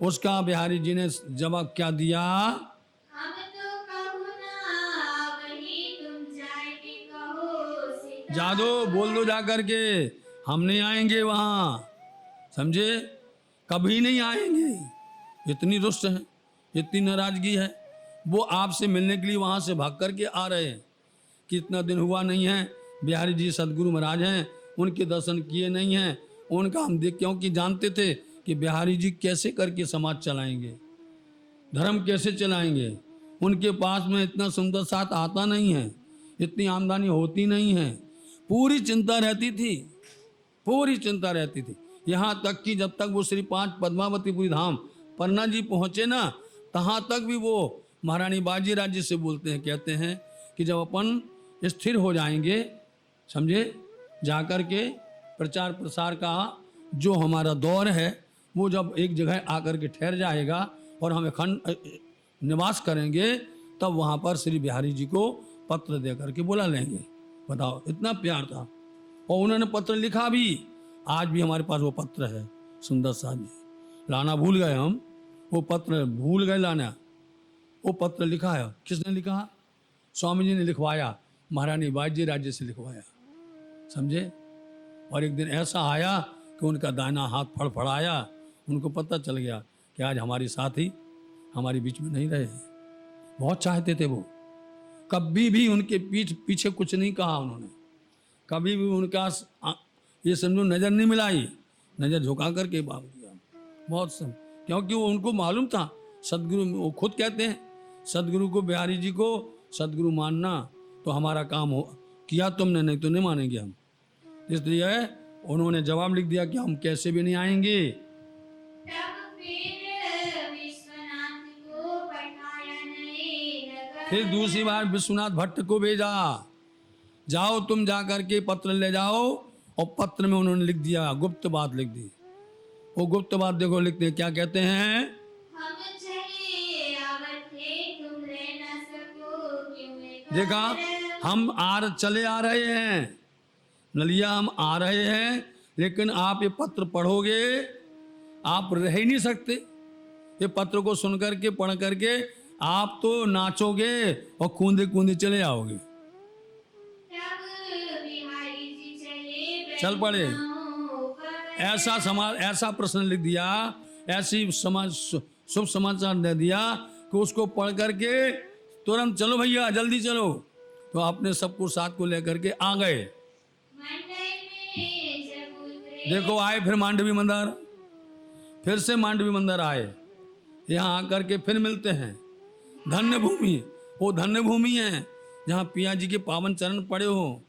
उसका बिहारी जी ने जवाब क्या दिया? हम तो कहूँ ना वही तुम जाए के कहो सीता। जादो बोल दो जाकर के, हम नहीं आएंगे वहाँ, समझे? कभी नहीं आएंगे। इतनी रुष्ट है, इतनी नाराजगी है। वो आपसे मिलने के लिए वहाँ से भाग करके आ रहे हैं कि इतना दिन हुआ नहीं है, बिहारी जी सदगुरु महाराज हैं, उनके दर्शन किए नहीं हैं। उनका हम देख, क्योंकि जानते थे कि बिहारी जी कैसे करके समाज चलाएंगे, धर्म कैसे चलाएंगे। उनके पास में इतना सुंदर साथ आता नहीं है, इतनी आमदनी होती नहीं है। पूरी चिंता रहती थी, पूरी चिंता रहती थी। यहाँ तक कि जब तक वो श्री 5 पद्मावतीपुरी धाम पन्ना जी पहुँचे ना, तहाँ तक भी वो महारानी बाजीराव जी से बोलते हैं, कहते हैं कि जब अपन स्थिर हो जाएंगे, समझे, जाकर के प्रचार प्रसार का जो हमारा दौर है वो जब एक जगह आकर के ठहर जाएगा और हम अखंड निवास करेंगे, तब वहाँ पर श्री बिहारी जी को पत्र दे करके बुला लेंगे। बताओ, इतना प्यार था। और उन्होंने पत्र लिखा भी। आज भी हमारे पास वो पत्र है सुंदर साथ जी, लाना भूल गए हम, वो पत्र भूल गए लाना। वो पत्र लिखा है, किसने लिखा? स्वामी जी ने लिखवाया, महारानी बाई राज्य से लिखवाया, समझे। और एक दिन ऐसा आया कि उनका दाहिना हाथ फड़फड़ाया, उनको पता चल गया कि आज हमारे साथी हमारे बीच में नहीं रहे हैं। बहुत चाहते थे वो, कभी भी उनके पीछे कुछ नहीं कहा उन्होंने, कभी भी उनका ये समझो नज़र नहीं मिलाई, नज़र झुका करके भाग दिया। बहुत सब, क्योंकि वो उनको मालूम था सदगुरु, वो खुद कहते हैं सदगुरु को, बिहारी जी को सदगुरु मानना तो हमारा काम हो, किया तुमने, नहीं तो नहीं मानेंगे हम। इसलिए उन्होंने जवाब लिख दिया कि हम कैसे भी नहीं आएंगे। तब फिर विश्वनाथ को पठाया नए नगर। फिर दूसरी बार विश्वनाथ भट्ट को भेजा, जाओ तुम जा करके पत्र ले जाओ। और पत्र में उन्होंने लिख दिया, गुप्त बात लिख दी। वो गुप्त बात देखो लिखते हैं, क्या कहते हैं? हम चले आवत थे तुम रह न सको, क्यों एक देखा, हम चले आ रहे हैं नलिया, हम आ रहे हैं, लेकिन आप ये पत्र पढ़ोगे, आप रह ही नहीं सकते। ये पत्र को सुन करके, पढ़ करके आप तो नाचोगे और कूदे कूदे चले आओगे। तब बिहारी जी चले चल पड़े। ऐसा प्रश्न लिख दिया, ऐसी शुभ समाचार दे दिया कि उसको पढ़ करके तुरंत चलो भैया जल्दी चलो। तो आपने सबको साथ को लेकर के आ गए। देखो आए फिर मांडवी मंदिर, फिर से मांडवी मंदिर आए, यहाँ आकर के फिर मिलते हैं। धन्य भूमि, वो धन्य भूमि है जहाँ पिया जी के पावन चरण पड़े हो,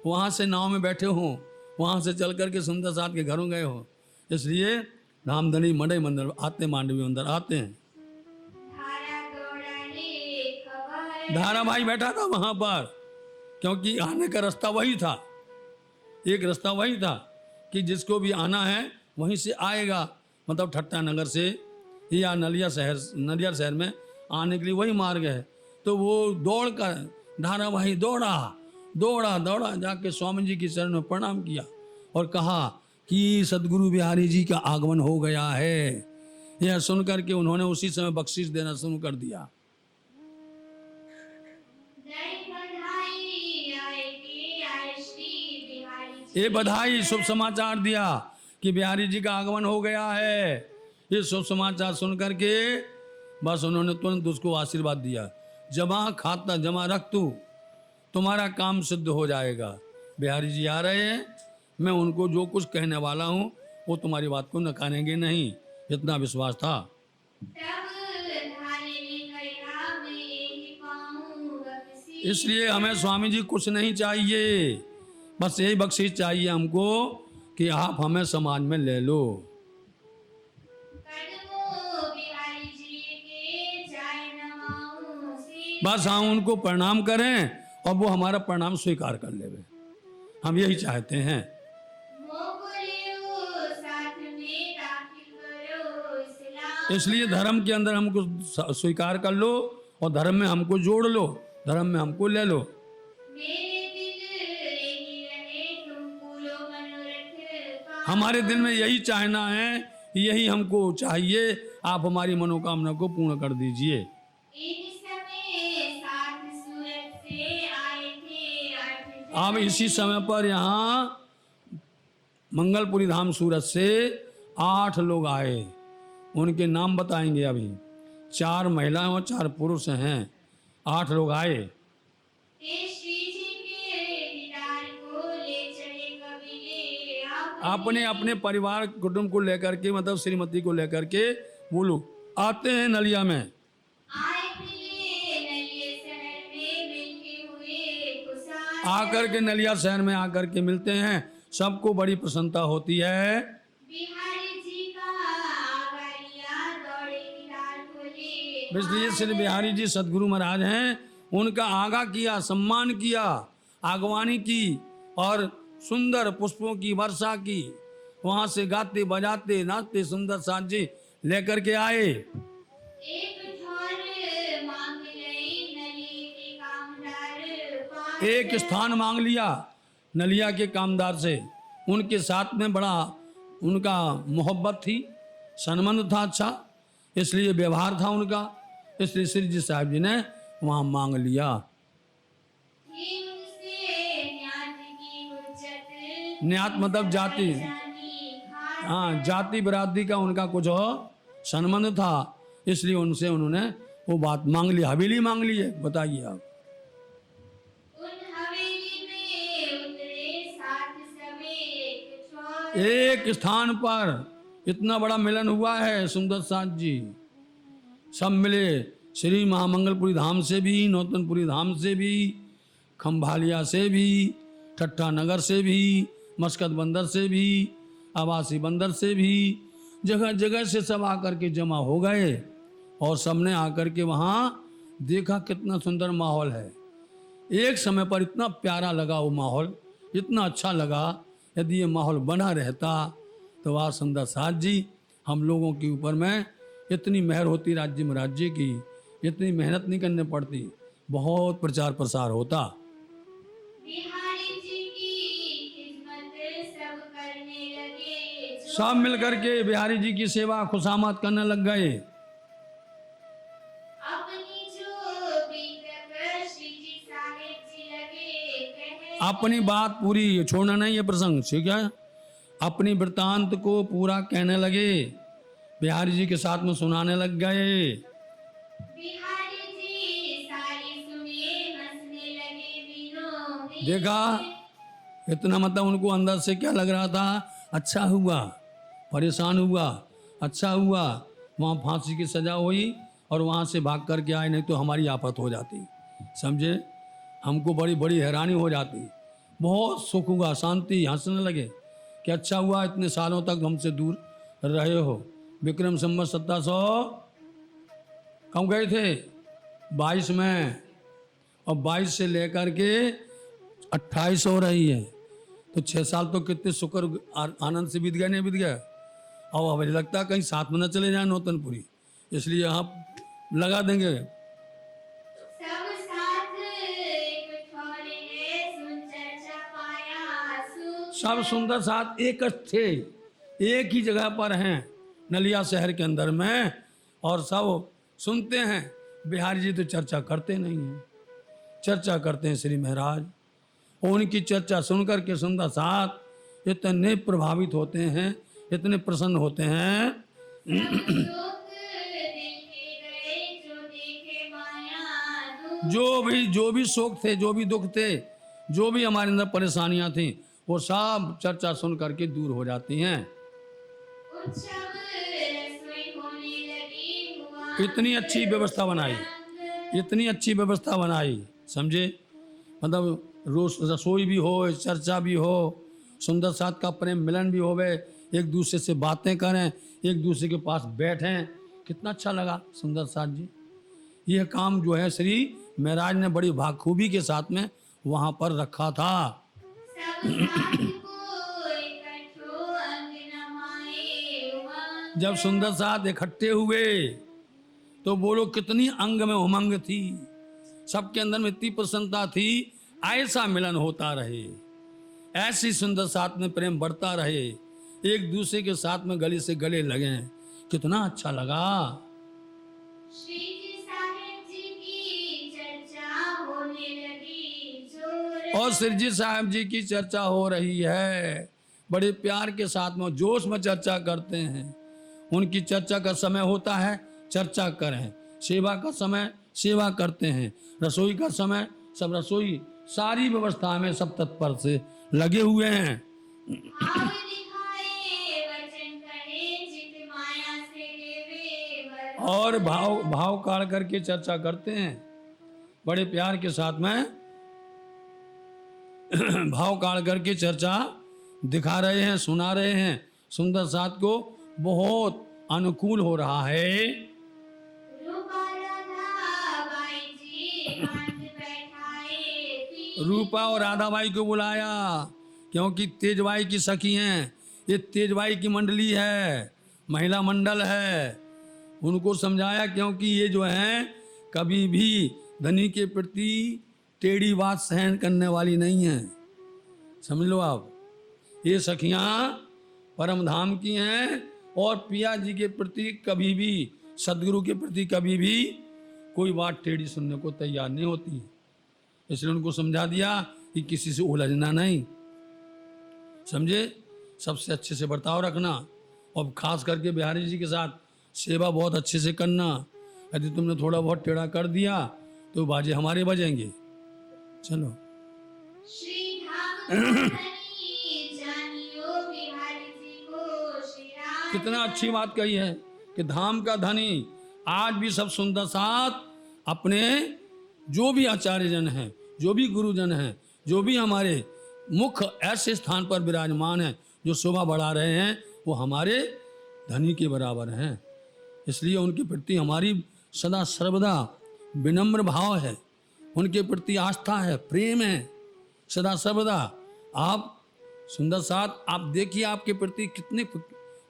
वहाँ से नाव में बैठे हो, वहाँ से चल करके सुंदर साथ के घरों गए हो। इसलिए रामधनी मडई मंदिर आते, मांडवी मंदिर आते हैं। धारा भाई बैठा था वहाँ पर, क्योंकि आने का रास्ता वही था, एक रास्ता वही था कि जिसको भी आना है वहीं से आएगा, मतलब ठट्टा नगर से या नलिया शहर में आने के लिए वही मार्ग है। तो वो दौड़ कर धारावाही दौड़ा जाके स्वामी जी की चरण में प्रणाम किया और कहा कि सदगुरु बिहारी जी का आगमन हो गया है। यह सुनकर के उन्होंने उसी समय बख्शीश देना शुरू कर दिया। ये बधाई शुभ समाचार दिया कि बिहारी जी का आगमन हो गया है। ये शुभ समाचार सुनकर के बस उन्होंने तुरंत उसको आशीर्वाद दिया, जमा खाता जमा रख तू, तुम्हारा काम सिद्ध हो जाएगा। बिहारी जी आ रहे हैं, मैं उनको जो कुछ कहने वाला हूँ वो तुम्हारी बात को नकारेंगे नहीं, इतना विश्वास था। इसलिए हमें स्वामी जी कुछ नहीं चाहिए, बस यही बख्शीश चाहिए हमको कि आप हमें समाज में ले लो। बस हम उनको प्रणाम करें और वो हमारा प्रणाम स्वीकार कर लेवे, हम यही चाहते हैं। इसलिए धर्म के अंदर हमको स्वीकार कर लो और धर्म में हमको जोड़ लो, धर्म में हमको ले लो। हमारे दिल में यही चाहना है, यही हमको चाहिए, आप हमारी मनोकामना को पूर्ण कर दीजिए। अब इसी समय पर यहाँ मंगलपुरी धाम सूरत से 8 लोग आए, उनके नाम बताएंगे अभी। 4 महिलाएं और 4 पुरुष हैं, 8 लोग आए। अपने अपने परिवार कुटुंब को लेकर के, मतलब श्रीमती को लेकर के बोलो आते हैं नलिया में। आकर के नलिया शहर में आकर के मिलते हैं, सबको बड़ी प्रसन्नता होती है। इसलिए श्री बिहारी जी सदगुरु महाराज हैं, उनका आगा किया, सम्मान किया, आगवानी की और सुंदर पुष्पों की वर्षा की। वहां से गाते बजाते नाचते सुंदर साथ जी लेकर के आए। एक स्थान मांग लिया नलिया के कामदार से, उनके साथ में बड़ा उनका मोहब्बत थी, संबंध था अच्छा, इसलिए व्यवहार था उनका, इसलिए श्री जी साहब जी ने वहाँ मांग लिया। ही मुझसे न्यात की हुज्जत, न्यात मतलब जाति, जानी खास हाँ जाति बिरादरी का उनका कुछ संबंध था, इसलिए उनसे उन्होंने वो बात मांग ली, हवेली मांग ली है। बताइए आप। उन हवेली में उतरे साथ समेत छोड़, एक स्थान पर इतना बड़ा मिलन हुआ है सुंदर साथ जी, सब मिले, श्री महामंगलपुरी धाम से भी, नौतनपुरी धाम से भी, खम्भालिया से भी, ठट्ठा नगर से भी, मस्कत बंदर से भी, आवासी बंदर से भी, जगह जगह से सब आकर के जमा हो गए और सबने आकर के वहाँ देखा कितना सुंदर माहौल है। एक समय पर इतना प्यारा लगा वो माहौल, इतना अच्छा लगा, यदि ये माहौल बना रहता तो वाह सुंदर साथ जी, हम लोगों के ऊपर में इतनी मेहर होती राज्य में राज्य की, इतनी मेहनत नहीं करनी पड़ती, बहुत प्रचार प्रसार होता। बिहारी जी की खिदमत सब करने लगे, जो सब मिल करके बिहारी जी की सेवा खुशामद करने लग गए। अपनी जो बीतक श्री जी साहेब जी लगे कहे, अपनी बात पूरी छोड़ना नहीं है प्रसंग, ठीक है, अपनी वृत्तांत को पूरा कहने लगे, बिहारी जी के साथ में सुनाने लग गए। बिहारी जी सारी सुने हंसने लगे बिनो, देखा इतना, मतलब उनको अंदर से क्या लग रहा था, अच्छा हुआ, परेशान हुआ, अच्छा हुआ वहाँ फांसी की सज़ा हुई और वहाँ से भाग करके आए, नहीं तो हमारी आफत हो जाती, समझे, हमको बड़ी बड़ी हैरानी हो जाती। बहुत सुख हुआ, शांति, हंसने लगे कि अच्छा हुआ इतने सालों तक हमसे दूर रहे हो। विक्रम संवत 1700 कब गए थे, 22 में, और 22 से लेकर के 28 हो रही है, तो 6 साल तो कितने शुक्र आनंद से बीत गए, नहीं बीत गए। और हमें लगता कहीं साथ में न चले जाए नौतनपुरी, इसलिए आप लगा देंगे। सब साथ एक ठौरे हैं, सुन चर्चा पाया सुख, सब सुंदर साथ एक थे, एक ही जगह पर हैं नलिया शहर के अंदर में, और सब सुनते हैं। बिहारी जी तो चर्चा करते नहीं हैं, चर्चा करते हैं श्री महाराज, उनकी चर्चा सुनकर के सुंदर साथ इतने प्रभावित होते हैं, इतने प्रसन्न होते हैं। लोक देखे गए जो देखे माया दुख, जो भी शोक थे, जो भी दुख थे, जो भी हमारे अंदर परेशानियां थी, वो सब चर्चा सुन करके दूर हो जाती हैं। उत्सव रसोई होने लगी, हुआ इतनी अच्छी व्यवस्था बनाई, इतनी अच्छी व्यवस्था बनाई, समझे, मतलब रोज रसोई भी हो, चर्चा भी हो, सुंदर साथ का प्रेम मिलन भी होवे, एक दूसरे से बातें करें, एक दूसरे के पास बैठें, कितना अच्छा लगा सुंदर साथ जी। यह काम जो है श्री महाराज ने बड़ी बाखूबी के साथ में वहाँ पर रखा था। सब साथ को इकट्ठो अंग नमाए उमंग, जब सुंदर साथ इकट्ठे हुए तो बोलो कितनी अंग में उमंग थी, सबके अंदर में इतनी प्रसन्नता थी, ऐसा मिलन होता रहे, ऐसी सुंदर साथ में प्रेम बढ़ता रहे, एक दूसरे के साथ में गले से गले लगे, कितना अच्छा लगा। श्री जी साहेब जी की चर्चा होने लगी, जोर और श्री जी साहब जी की चर्चा हो रही है, बड़े प्यार के साथ में जोश में चर्चा करते हैं। उनकी चर्चा का समय होता है, चर्चा करें, सेवा का समय सेवा करते हैं, रसोई का समय सब रसोई, सारी व्यवस्था में सब तत्पर से लगे हुए हैं। भाव दिखाए वचन कहे, चित माया से लेवे वर, और भाव काढ़ करके चर्चा करते हैं, बड़े प्यार के साथ में भाव काढ़ करके चर्चा दिखा रहे हैं, सुना रहे हैं। सुंदर साथ को बहुत अनुकूल हो रहा है। रूपा राधा बाई जी हाथ बैठाए पी, रूपा और राधाबाई को बुलाया, क्योंकि तेजबाई की सखी हैं, ये तेजबाई की मंडली है, महिला मंडल है। उनको समझाया, क्योंकि ये जो हैं कभी भी धनी के प्रति टेढ़ी बात सहन करने वाली नहीं है, समझ लो आप, ये सखियां परम धाम की हैं और पिया जी के प्रति कभी भी, सदगुरु के प्रति कभी भी कोई बात टेढ़ी सुनने को तैयार नहीं होती। इसलिए उनको समझा दिया कि किसी से उलझना नहीं, समझे, सबसे अच्छे से बर्ताव रखना और खास करके बिहारी जी के साथ सेवा बहुत अच्छे से करना। यदि तुमने थोड़ा बहुत टेढ़ा कर दिया तो बाजे हमारे बजेंगे। चलो श्री धाम जानियो बिहारी जी को श्री राम। कितना अच्छी बात कही है कि धाम का धनी आज भी सब सुंदर साथ अपने जो भी आचार्यजन हैं, जो भी गुरुजन हैं, जो भी हमारे मुख्य ऐसे स्थान पर विराजमान हैं जो शोभा बढ़ा रहे हैं, वो हमारे धनी के बराबर हैं। इसलिए उनके प्रति हमारी सदा सर्वदा विनम्र भाव है, उनके प्रति आस्था है, प्रेम है सदा सर्वदा। आप सुंदर साथ आप देखिए, आपके प्रति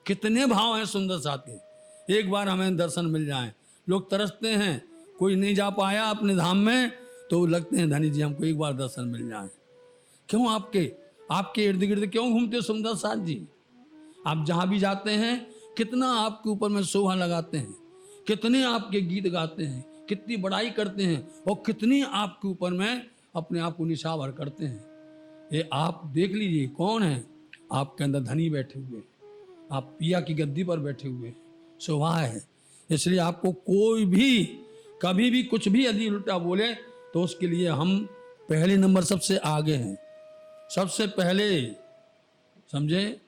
कितने भाव हैं सुंदर साथ के। एक बार हमें दर्शन मिल जाए, लोग तरसते हैं, कोई नहीं जा पाया अपने धाम में तो लगते हैं धनी जी हमको एक बार दर्शन मिल जाए। क्यों आपके इर्द गिर्द क्यों घूमते सुंदर साथ जी? आप जहाँ भी जाते हैं कितना आपके ऊपर में शोभा लगाते हैं, कितने आपके गीत गाते हैं, कितनी बड़ाई करते हैं और कितनी आपके ऊपर में अपने आप को निछावर करते हैं। ये आप देख लीजिए कौन है आपके अंदर धनी बैठे हुए, आप पिया की गद्दी पर बैठे हुए, शोभा है। इसलिए आपको कोई भी कभी भी कुछ भी यदि उल्टा बोले तो उसके लिए हम पहले नंबर सबसे आगे हैं, सबसे पहले, समझे।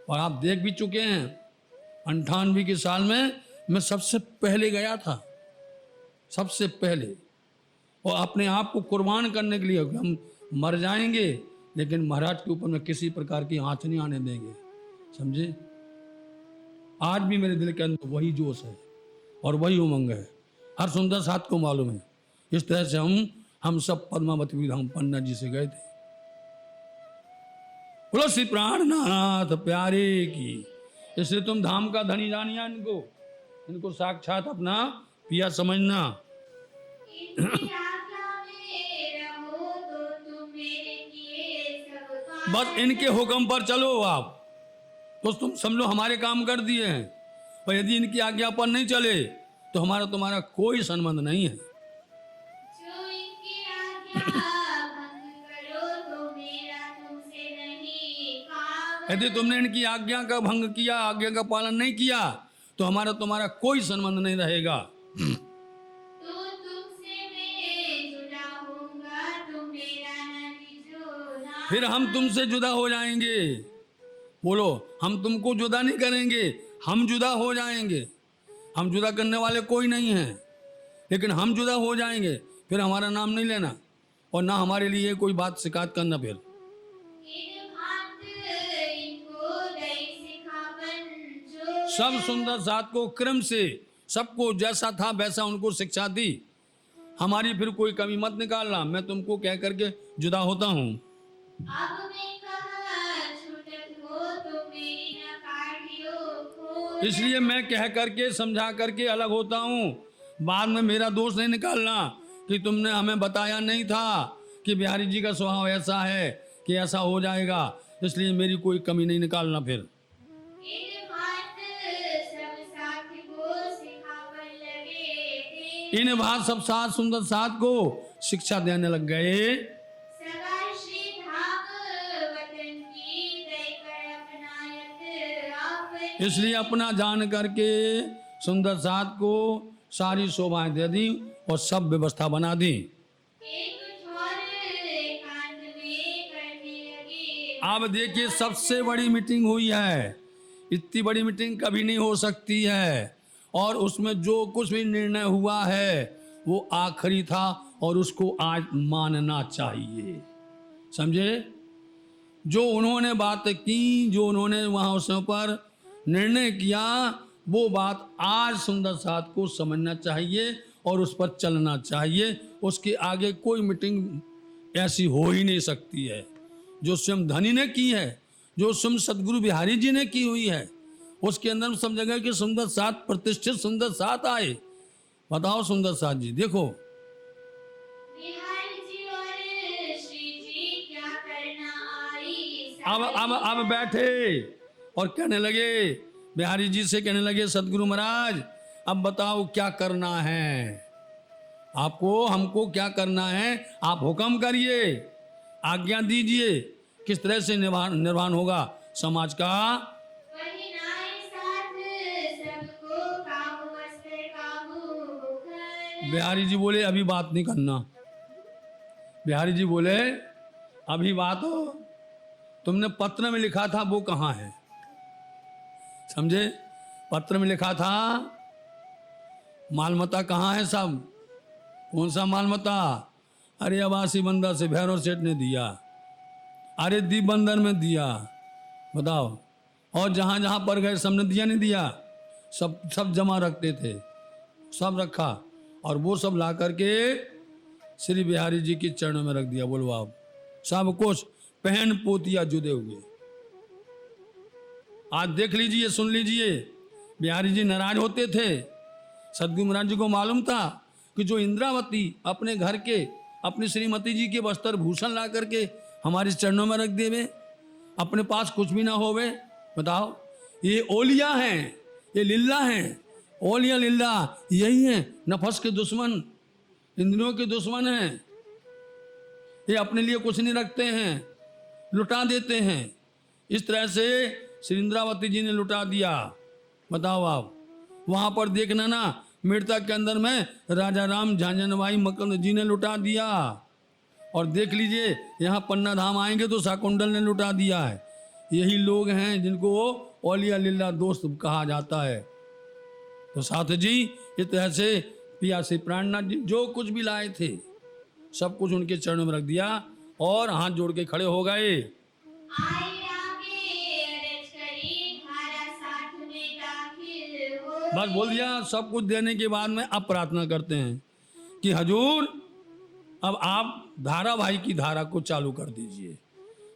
और आप देख भी चुके हैं 98 के साल में मैं सबसे पहले गया था, सबसे पहले, और अपने आप को कुर्बान करने के लिए हम मर जाएंगे लेकिन महाराज के ऊपर में किसी प्रकार की आँच नहीं आने देंगे, समझे। आज भी मेरे दिल के अंदर वही जोश है और वही उमंग है, हर सुंदर साथ को मालूम है। इस तरह से हम सब पद्मावती धाम पन्ना जी से गए थे। बोलो श्री प्राणनाथ प्यारे की। इसलिए तुम धाम का धनी जानिया इनको साक्षात अपना पिया समझना। इनकी आज्ञा में रहो तो तुम मेरे किए सब काम। बस इनके हुक्म पर चलो आप, तो तुम समझो हमारे काम कर दिए हैं। और यदि इनकी आज्ञा पर नहीं चले तो हमारा तुम्हारा कोई संबंध नहीं है। जो इनकी आज्ञा भंग करो तो मेरा तुमसे नहीं काम। यदि तुमने इनकी आज्ञा का भंग किया, आज्ञा का पालन नहीं किया तो हमारा तुम्हारा कोई संबंध नहीं रहेगा। तो तुमसे मैं जुदा होऊंगा, तुम मेरा नहीं जुदा। फिर हम तुमसे जुदा हो जाएंगे। बोलो, हम तुमको जुदा नहीं करेंगे, हम जुदा हो जाएंगे। हम जुदा करने वाले कोई नहीं है, लेकिन हम जुदा हो जाएंगे। फिर हमारा नाम नहीं लेना और ना हमारे लिए कोई बात शिकायत करना। फिर इन भांत इनको दई सिखावन जो। सब सुंदर साथ को क्रम से सबको जैसा था वैसा उनको शिक्षा दी। हमारी फिर कोई कमी मत निकालना, मैं तुमको कह करके जुदा होता हूँ। अब मैं कहाँ छूटत हो तो मेरी न काढ़ियो खोज। इसलिए मैं कह करके समझा करके अलग होता हूँ। बाद में मेरा दोष नहीं निकालना कि तुमने हमें बताया नहीं था कि बिहारी जी का स्वभाव ऐसा है कि ऐसा हो जाएगा। इसलिए मेरी कोई कमी नहीं निकालना। फिर इन भांत सब साथ को सिखावन लगे थे। इन बात सब साथ सुंदर साथ को शिक्षा देने लग गए। सगा श्री धाम वतन की दई कर अपनायत आप। इसलिए अपना जान करके सुंदर साथ को सारी शोभाएं दे दी और सब व्यवस्था बना दी। एक ठोर एकांत में करने लगे। अब देखिए सबसे बड़ी मीटिंग हुई है, इतनी बड़ी मीटिंग कभी नहीं हो सकती है। और उसमें जो कुछ भी निर्णय हुआ है वो आखिरी था और उसको आज मानना चाहिए, समझे। जो उन्होंने बात की, जो उन्होंने वहाँ उस पर निर्णय किया, वो बात आज सुंदर साथ को समझना चाहिए और उस पर चलना चाहिए। उसके आगे कोई मीटिंग ऐसी हो ही नहीं सकती है। जो स्वयं धनी ने की है, जो स्वयं सदगुरु बिहारी जी ने की हुई है, उसके अंदर सब जगह के सुंदर साथ प्रतिष्ठित सुंदर साथ आए। बताओ सुंदर साथ जी, देखो बिहारी जी और श्री जी क्या करना अब बैठे और कहने लगे, बिहारी जी से कहने लगे, सदगुरु महाराज अब बताओ क्या करना है आपको, हमको क्या करना है, आप हुक्म करिए, आज्ञा दीजिए, किस तरह से निर्वाण होगा समाज का। वही नाई साथ सबको काहू वस्त्र काहू मुखर। बिहारी जी बोले अभी बात नहीं करना। बिहारी जी बोले अभी बात हो, तुमने पत्र में लिखा था वो कहाँ है, समझे, पत्र में लिखा था मालमता कहाँ है सब, कौन सा मालमता, अरे आवासी बंदर से भैरव सेठ ने दिया, अरे दीप बंदर में दिया, बताओ, और जहाँ जहाँ पर गए सबने दिया नहीं दिया, सब जमा रखते थे, सब रखा, और वो सब ला करके श्री बिहारी जी के चरणों में रख दिया। बोलो आप, सब कुछ पहन पोतिया जुदे हुए। आज देख लीजिए, सुन लीजिए, बिहारी जी नाराज होते थे। सदगुरु महाराज जी को मालूम था कि जो इंद्रावती अपने घर के अपनी श्रीमती जी के वस्त्र भूषण ला करके हमारे चरणों में रख देवे, अपने पास कुछ भी ना होवे, बताओ, ये ओलिया हैं, ये लिल्ला हैं, ओलिया लिल्ला यही हैं, नफस के दुश्मन, इंद्रियों के दुश्मन हैं, ये अपने लिए कुछ नहीं रखते हैं, लुटा देते हैं। इस तरह से श्री इंद्रावती जी ने लुटा दिया। बताओ आप, वहां पर देखना ना, मृतक के अंदर में राजा राम झांझनवाई मकंद जी ने लुटा दिया, और देख लीजिए यहाँ पन्ना धाम आएंगे तो शाकुंडल ने लुटा दिया है। यही लोग हैं जिनको औलिया लिल्ला दोस्त कहा जाता है। तो साथ जी इस तरह से पिया से प्राणनाथ जी जो कुछ भी लाए थे सब कुछ उनके चरणों में रख दिया और हाथ जोड़ के खड़े हो गए। आए आगे अरज करी धारा साथ में दाखिल हो। बस बोल दिया। सब कुछ देने के बाद में अब प्रार्थना करते हैं कि हजूर अब आप धारावाही की धारा को चालू कर दीजिए।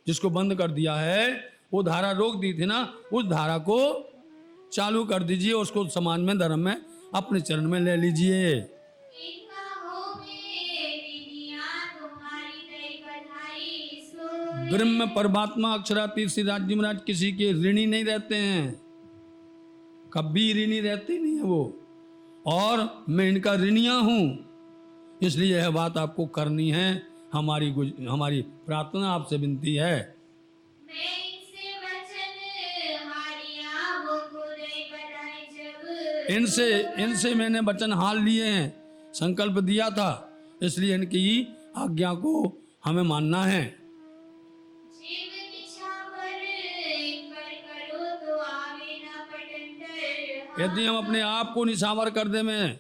जिसको बंद कर दिया है वो धारा रोक दी थी ना, उस धारा को चालू कर दीजिए, उसको समाज में धर्म में अपने चरण में ले लीजिए। इनका हो मेरी दुनिया तुम्हारी नई बधाई सो। ब्रह्म परमात्मा अक्षरातीत श्री राज महाराज किसी के ऋणी नहीं रहते हैं, कभी ऋणी रहते नहीं है वो, और मैं इनका ऋणिया हूं, इसलिए यह बात आपको करनी है। हमारी प्रार्थना आपसे विनती है। मैं इनसे वचन हारिया वो को नई बधाई जब। इनसे मैंने वचन हार लिए हैं, संकल्प दिया था, इसलिए इनकी आज्ञा को हमें मानना है। जीव निछावर इन पर करो तो आवे ना पटंडर। यदि हम अपने आप को निछावर कर दे में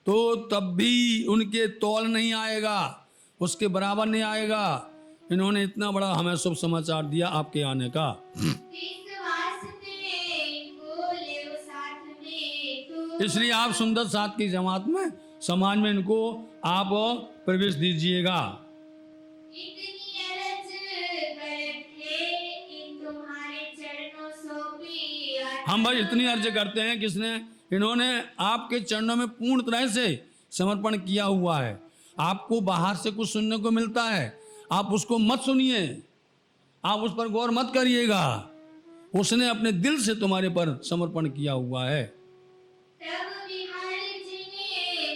तो तब भी उनके तौल नहीं आएगा, उसके बराबर नहीं आएगा। इन्होंने इतना बड़ा हमें शुभ समाचार दिया आपके आने का। विश्वास में इनको ले साथ में तू। इसलिए आप सुंदर साथ की जमात में समाज में इनको आप प्रवेश दीजिएगा। इतनी अरज करत है इन तुम्हारे चरणों सौंपी। हम भाई इतनी अर्ज करते हैं किसने, इन्होंने आपके चरणों में पूर्ण तरह से समर्पण किया हुआ है। आपको बाहर से कुछ सुनने को मिलता है, आप उसको मत सुनिए, आप उस पर गौर मत करिएगा। उसने अपने दिल से तुम्हारे पर समर्पण किया हुआ है। तब बिहारी जी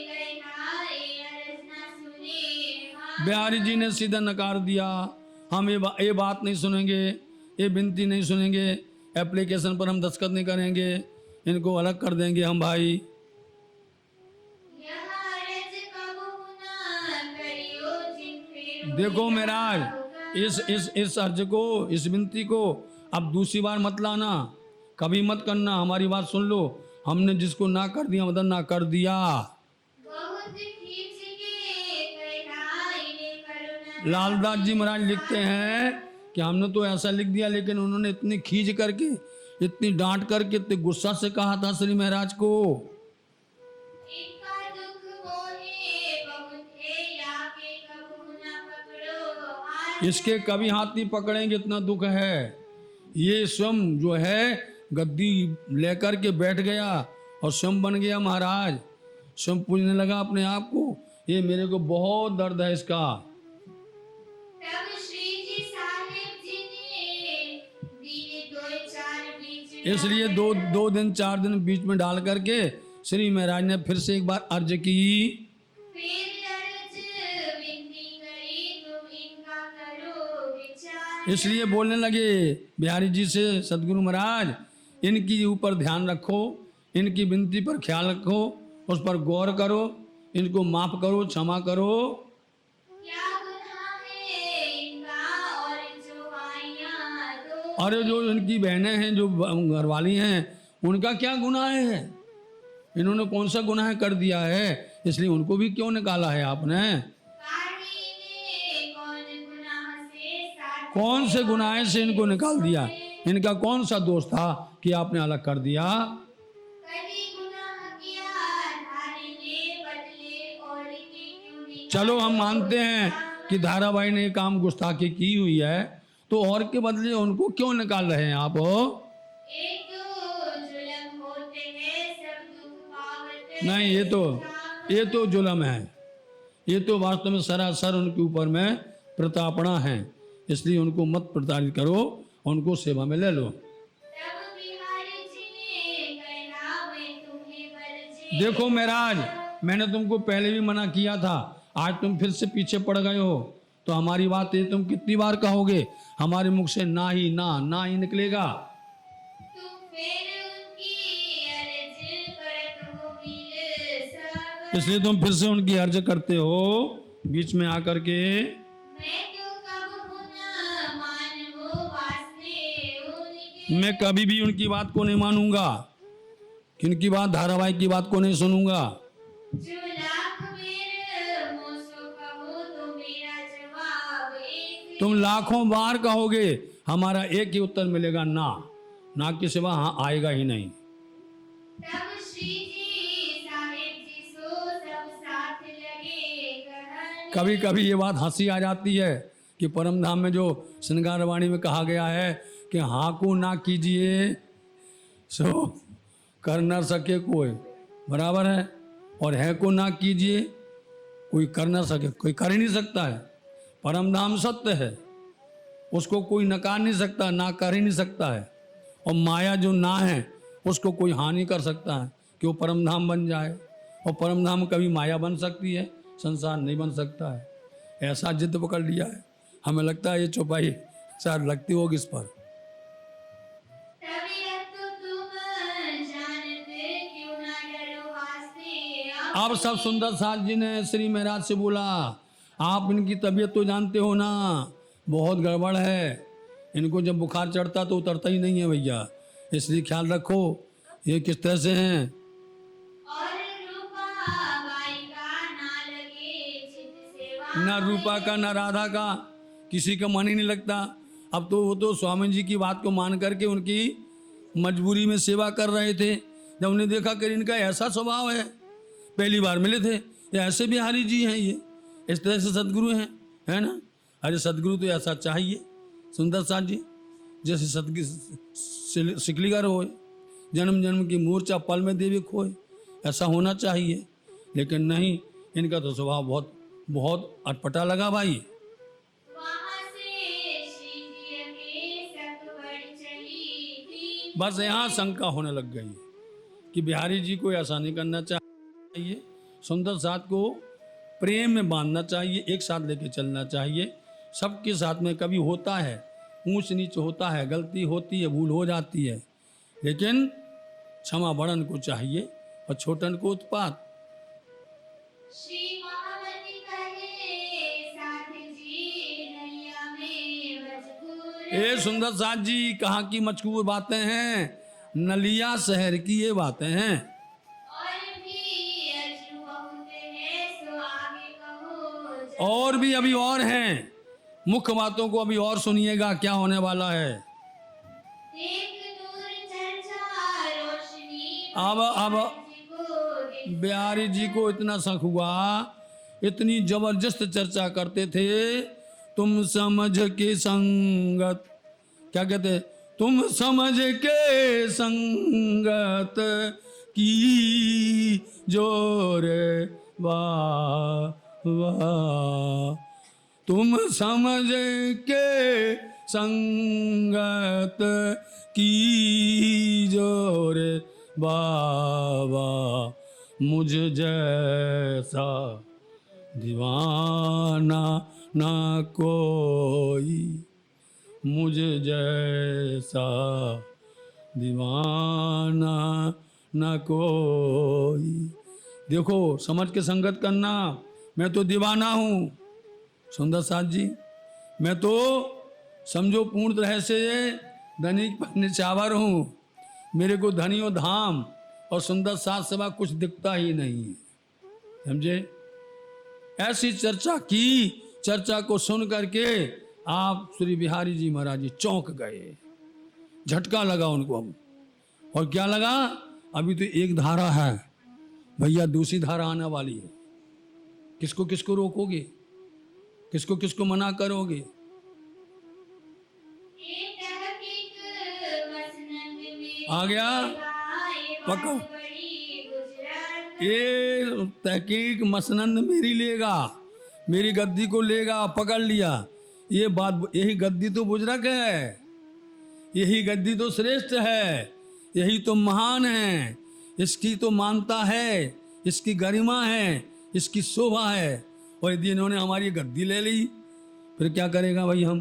ने कहा ये अरज ना सुने। बिहारी जी ने सीधा नकार दिया, हम ये बात नहीं सुनेंगे, ये विनती नहीं सुनेंगे, एप्लीकेशन पर हम दस्तखत नहीं करेंगे, इनको अलग कर देंगे हम भाई। यह अरज कबहू ना करियो जिन फिर देखो महाराज, इस अर्ज को, इस विनती को अब दूसरी बार मत लाना, कभी मत करना। हमारी बात सुन लो, हमने जिसको ना कर दिया मतलब ना कर दिया। बहुत खींच के कहा इन्हें करुणा। लालदास जी महाराज लिखते हैं कि हमने तो ऐसा लिख दिया, लेकिन उन्होंने इतनी खींच करके, इतनी डांट करके, इतने गुस्सा से कहा था श्री महाराज को। इनका दुख मोहे बहुत है याके कबहू ना पकड़ो हाथ। इसके कभी हाथ नहीं पकड़ेंगे, इतना दुख है। ये स्वयं जो है गद्दी लेकर के बैठ गया और स्वयं बन गया महाराज, स्वयं पूजने लगा अपने आप को। ये मेरे को बहुत दर्द है इसका। तब श्री जी साहिब जी ने इसलिए दो दिन 4 दिन बीच में डाल करके श्री महाराज ने फिर से एक बार अर्ज की। फिर अर्ज विनती करी तुम इनका करो विचार। इसलिए बोलने लगे बिहारी जी से सदगुरु महाराज, इनकी ऊपर ध्यान रखो, इनकी विनती पर ख्याल रखो, उस पर गौर करो, इनको माफ करो, क्षमा करो। क्या गुनाह है इनका और जो आइयां दो। अरे जो इनकी बहनें हैं, जो घरवाली हैं, उनका क्या गुनाह है? इन्होंने कौन सा गुनाह कर दिया है? इसलिए उनको भी क्यों निकाला है आपने? कौन से गुनाह से इनको निकाल दिया? इनका कौन सा दोष था कि आपने अलग कर दिया? चलो हम मानते हैं कि धाराबाई ने काम गुस्ताखी की हुई है, तो और के बदले उनको क्यों निकाल रहे हैं आप? नहीं, ये तो जुल्म है, ये तो वास्तव में सरासर उनके ऊपर में प्रताड़ना है। इसलिए उनको मत प्रताड़ित करो, उनको सेवा में ले लो। देखो महाराज, मैंने तुमको पहले भी मना किया था, आज तुम फिर से पीछे पड़ गए हो, तो हमारी बात ये तुम कितनी बार कहोगे? हमारे मुख से ना ही निकलेगा। इसलिए तुम फिर से उनकी अर्ज करते हो बीच में आकर के। मैं कभी भी उनकी बात को नहीं मानूंगा, इनकी बात, धारावाहिक की बात को नहीं सुनूंगा। तुम लाखों बार कहोगे, हमारा एक ही उत्तर मिलेगा, ना के सिवा हाँ आएगा ही नहीं। कभी कभी ये बात हंसी आ जाती है कि परम धाम में जो श्रृंगार वाणी में कहा गया है कि हाँ को ना कीजिए सो कर न सके कोई, बराबर है, और है को ना कीजिए कोई कर ना सके, कोई कर ही नहीं सकता है। परम धाम सत्य है, उसको कोई नकार नहीं सकता, ना कर ही नहीं सकता है। और माया जो ना है उसको कोई हानि कर सकता है कि वो परम धाम बन जाए, और परम धाम कभी माया बन सकती है, संसार नहीं बन सकता है। ऐसा जिद पकड़ लिया है, हमें लगता है ये चौपाई शायद लगती होगी इस पर। अब सब सुंदर साथ जी ने श्री महाराज से बोला, आप इनकी तबीयत तो जानते हो ना, बहुत गड़बड़ है, इनको जब बुखार चढ़ता तो उतरता ही नहीं है भैया, इसलिए ख्याल रखो ये किस तरह से हैं। ना रूपा का ना राधा का किसी का मन ही नहीं लगता। अब तो वो तो स्वामी जी की बात को मान करके उनकी मजबूरी में सेवा कर रहे थे। जब उन्हें देखा कि इनका ऐसा स्वभाव है, पहली बार मिले थे, ये ऐसे बिहारी जी हैं, ये इस तरह से सदगुरु हैं, है ना। अरे सदगुरु तो ऐसा चाहिए सुंदर साथ जी, जैसे सदगुरु सिकलीगर हो, जन्म जन्म की मूर्छा पल में देवी खोए, ऐसा होना चाहिए। लेकिन नहीं, इनका तो स्वभाव बहुत बहुत अटपटा लगा भाई। बस यहाँ शंका होने लग गई कि बिहारी जी को ऐसा नहीं करना चाहिए, सुंदर साथ को प्रेम में बांधना चाहिए, एक साथ लेके चलना चाहिए। सबके साथ में कभी होता है, ऊंच नीच होता है, गलती होती है, भूल हो जाती है, लेकिन क्षमा बड़न को चाहिए और छोटन को उत्पात। ए सुंदर साथ जी, कहाँ की मजकूर बातें हैं, नलिया शहर की ये बातें हैं। और भी अभी और हैं, मुख्य बातों को अभी और सुनिएगा क्या होने वाला है। अब बिहारी जी को इतना शक हुआ, इतनी जबरदस्त चर्चा करते थे, तुम समझ के संगत, क्या कहते, तुम समझ के संगत की जोर वाह वाह, तुम समझ के संगत की जोरे बाबा, मुझ जैसा दीवाना ना कोई, मुझ जैसा दीवाना ना कोई। देखो समझ के संगत करना, मैं तो दीवाना हूँ सुंदर साथ जी, मैं तो समझो पूर्ण तरह से धनिक निचावर हूँ, मेरे को धनी और धाम और सुंदर साथ सेवा कुछ दिखता ही नहीं है, समझे। ऐसी चर्चा की, चर्चा को सुन करके आप श्री बिहारी जी महाराज जी चौंक गए, झटका लगा उनको। अब और क्या लगा, अभी तो एक धारा है भैया, दूसरी धारा आने वाली है, किसको किसको रोकोगे, किसको किसको मना करोगे। आ गया पकड़, ये तहकीक मसनंद मेरी लेगा, मेरी गद्दी को लेगा, पकड़ लिया। ये बात, यही गद्दी तो बुजुर्ग है, यही गद्दी तो श्रेष्ठ है, यही तो महान है, इसकी तो मानता है, इसकी गरिमा है, इसकी शोभा है। और यदि इन्होंने हमारी गद्दी ले ली फिर क्या करेगा भाई हम,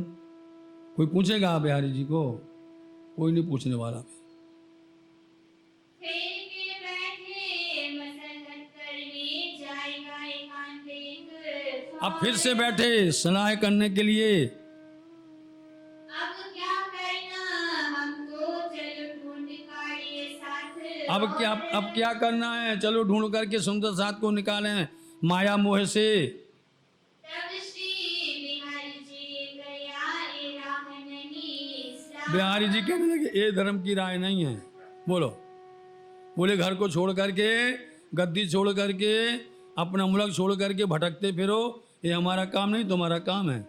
कोई पूछेगा बिहारी जी को, कोई नहीं पूछने वाला। अब फिर से बैठे सलाह करने के लिए, अब क्या करना, हमको चलो ढूंढ निकालिए साथ। अब क्या करना है, चलो ढूंढ करके सुंदर साथ को निकालें माया मोह से। तब श्री बिहारी जी गया ये राह नहीं, बिहारी जी कहने लगे ये धर्म की राय नहीं है। बोलो, बोले घर को छोड़ करके, गद्दी छोड़ करके, अपना मुल्क छोड़ करके भटकते फिरो, ये हमारा काम नहीं, तुम्हारा काम है,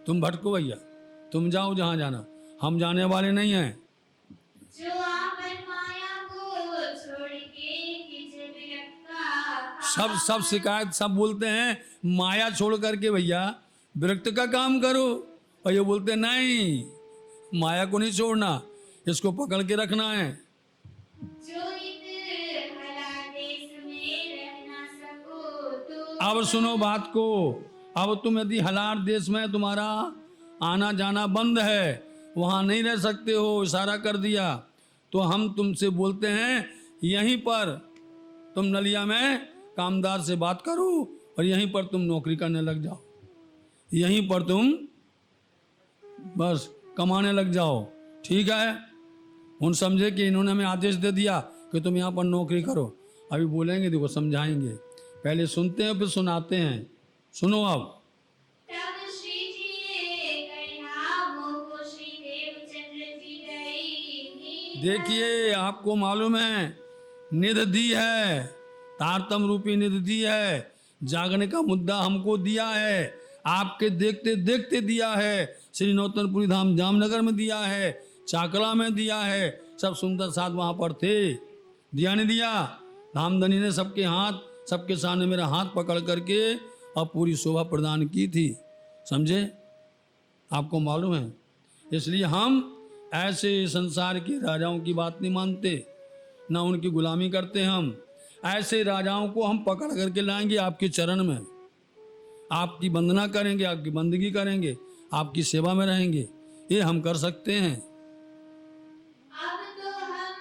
तुम भटको भैया, तुम जाओ जहाँ जाना, हम जाने वाले नहीं हैं। जो आपन माया को छोड़ के कीजिए विरक्त का सब शिकायत, सब बोलते हैं माया छोड़ करके भैया विरक्त का काम करो, और ये बोलते नहीं माया को नहीं छोड़ना, इसको पकड़ के रखना है। जो इत हला देश में रह ना सको तो। अब सुनो बात को, अब तुम यदि हलार देश में तुम्हारा आना जाना बंद है, वहाँ नहीं रह सकते हो, इशारा कर दिया, तो हम तुमसे बोलते हैं यहीं पर तुम नलिया में कामदार से बात करो और यहीं पर तुम नौकरी करने लग जाओ, यहीं पर तुम बस कमाने लग जाओ, ठीक है। उन समझे कि इन्होंने हमें आदेश दे दिया कि तुम यहाँ पर नौकरी करो, अभी बोलेंगे, देखो समझाएंगे, पहले सुनते हैं फिर सुनाते हैं। सुनो अब, तब श्री जी ने कहा मोह श्री देवचंद्र जी गई। देखिए आपको मालूम है निध दी है, तारतम रूपी निध दी है, जागने का मुद्दा हमको दिया है, आपके देखते देखते दिया है, श्री नौतनपुरी धाम जामनगर में दिया है, चाकला में दिया है, सब सुंदर साथ वहाँ पर थे, दिया नहीं दिया। धामधनी ने सबके हाथ, सबके सामने मेरा हाथ पकड़ करके और पूरी शोभा प्रदान की थी, समझे, आपको मालूम है। इसलिए हम ऐसे संसार के राजाओं की बात नहीं मानते, ना उनकी गुलामी करते, हम ऐसे राजाओं को हम पकड़ करके लाएंगे आपके चरण में, आपकी वंदना करेंगे, आपकी बंदगी करेंगे, आपकी सेवा में रहेंगे, ये हम कर सकते हैं। अब तो हम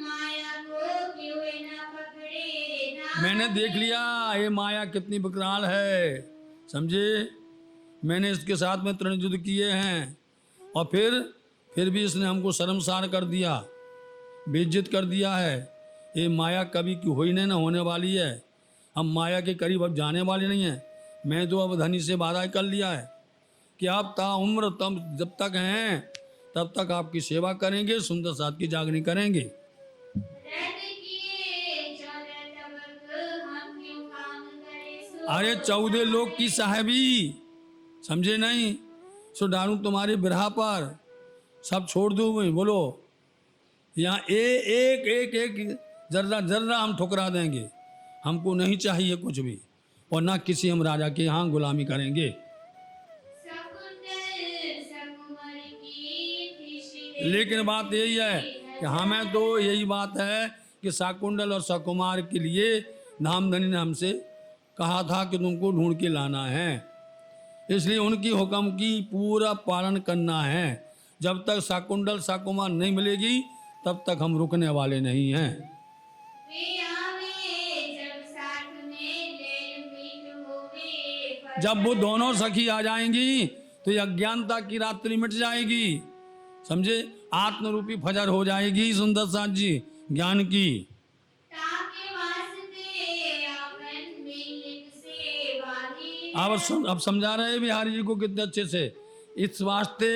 माया को क्यों न पकड़े ना। मैंने देख लिया ये माया कितनी विकराल है, समझे, मैंने इसके साथ में तृण युद्ध किए हैं, और फिर भी इसने हमको शर्मसार कर दिया, बेइज्जत कर दिया है। ये माया कभी की हुई नहीं, ना होने वाली है, हम माया के करीब अब जाने वाले नहीं हैं। मैं तो अब धनी से वादा कर लिया है कि आप ताउम्र तब जब तक हैं तब तक आपकी सेवा करेंगे, सुंदर साथ की जागनी करेंगे। रद किए 14 तबक हम क्यों काम करे सो। अरे 14 लोग की साहेबी, समझे नहीं, सो डालूं तुम्हारे बिरहा पर, सब छोड़ दूं मैं, बोलो यहाँ एक एक एक जर्रा जर्रा हम ठुकरा देंगे, हमको नहीं चाहिए कुछ भी, और ना किसी हम राजा के यहाँ गुलामी करेंगे। सकुंडल सकुमारी लेकिन बात यही है कि हमें तो यही बात है कि शाकुंडल और सकुमार के लिए धामधनी ने हमसे कहा था कि तुमको ढूंढ के लाना है, इसलिए उनकी हुक्म की पूरा पालन करना है। जब तक शाकुंडल सकुमार नहीं मिलेगी तब तक हम रुकने वाले नहीं हैं। वे आवे जब साथ में लेन मीत होवे, जब वो दोनों सखी आ जाएंगी तो ये अज्ञानता की रात्रि मिट जाएगी, समझे, आत्मरूपी फजर हो जाएगी सुंदर साथ जी ज्ञान की। ताके वास्ते आपन मिलन से वाही, अब समझा रहे हैं बिहारी जी को कितने अच्छे से। इस वास्ते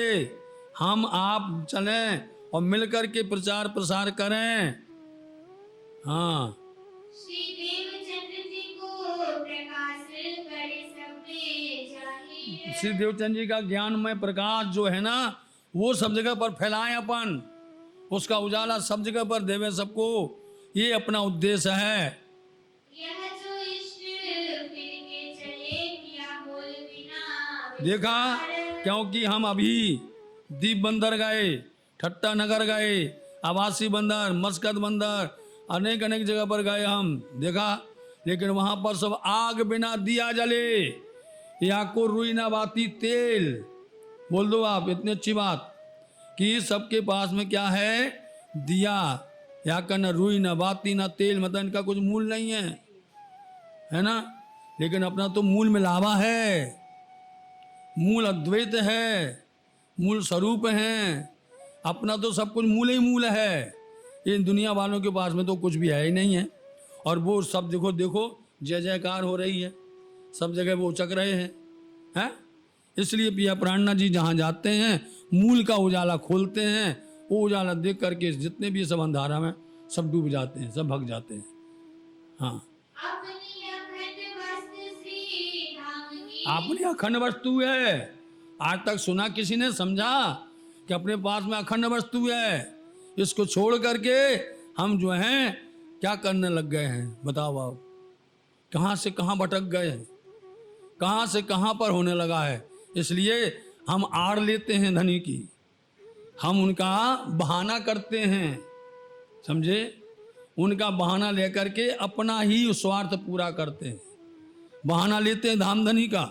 हम आप चलें और मिलकर के प्रचार प्रसार करें। हाँ, श्री देवचंद्र जी को प्रकाश करे सब में जाहिर, श्री देवचंद जी का ज्ञानमय प्रकाश जो है ना वो सब जगह पर फैलाएं अपन, उसका उजाला सब जगह पर देवे सबको, ये अपना उद्देश्य है। यह जो इष्ट फिर के चले किया बोल बिना, देखा, क्योंकि हम अभी दीप बंदर गए, ठट्टा नगर गए, आवासी बंदर, मस्कत बंदर, अनेक अनेक जगह पर गए हम, देखा, लेकिन वहां पर सब आग बिना दिया जले, या को रुई ना बाती तेल। बोल दो आप, इतनी अच्छी बात कि सबके पास में क्या है, दिया, या का न रुई ना बाती ना तेल, मतलब इनका कुछ मूल नहीं है ना, लेकिन अपना तो मूल मिलावा है, मूल अद्वैत है, मूल स्वरूप है, अपना तो सब कुछ मूल ही मूल है। इन दुनिया वालों के पास में तो कुछ भी है ही नहीं है, और वो सब देखो देखो जय जयकार हो रही है, सब जगह वो उचक रहे हैं। इसलिए पिया प्राणनाथ जी जहाँ जाते हैं मूल का उजाला खोलते हैं, वो उजाला देख करके जितने भी सब अंधारा में सब डूब जाते हैं, सब भग जाते हैं। हाँ, अपनी अखंड वस्तु श्री धाम की, अपनी अखंड वस्तु है। आज तक सुना किसी ने, समझा कि अपने पास में अखंड वस्तु है, इसको छोड़ करके हम जो हैं क्या करने लग गए हैं, बताओ आप, कहाँ से कहाँ भटक गए हैं, कहाँ से कहाँ पर होने लगा है। इसलिए हम आड़ लेते हैं धनी की, हम उनका बहाना करते हैं, समझे, उनका बहाना लेकर के अपना ही स्वार्थ पूरा करते हैं। बहाना लेते हैं धाम धनी का,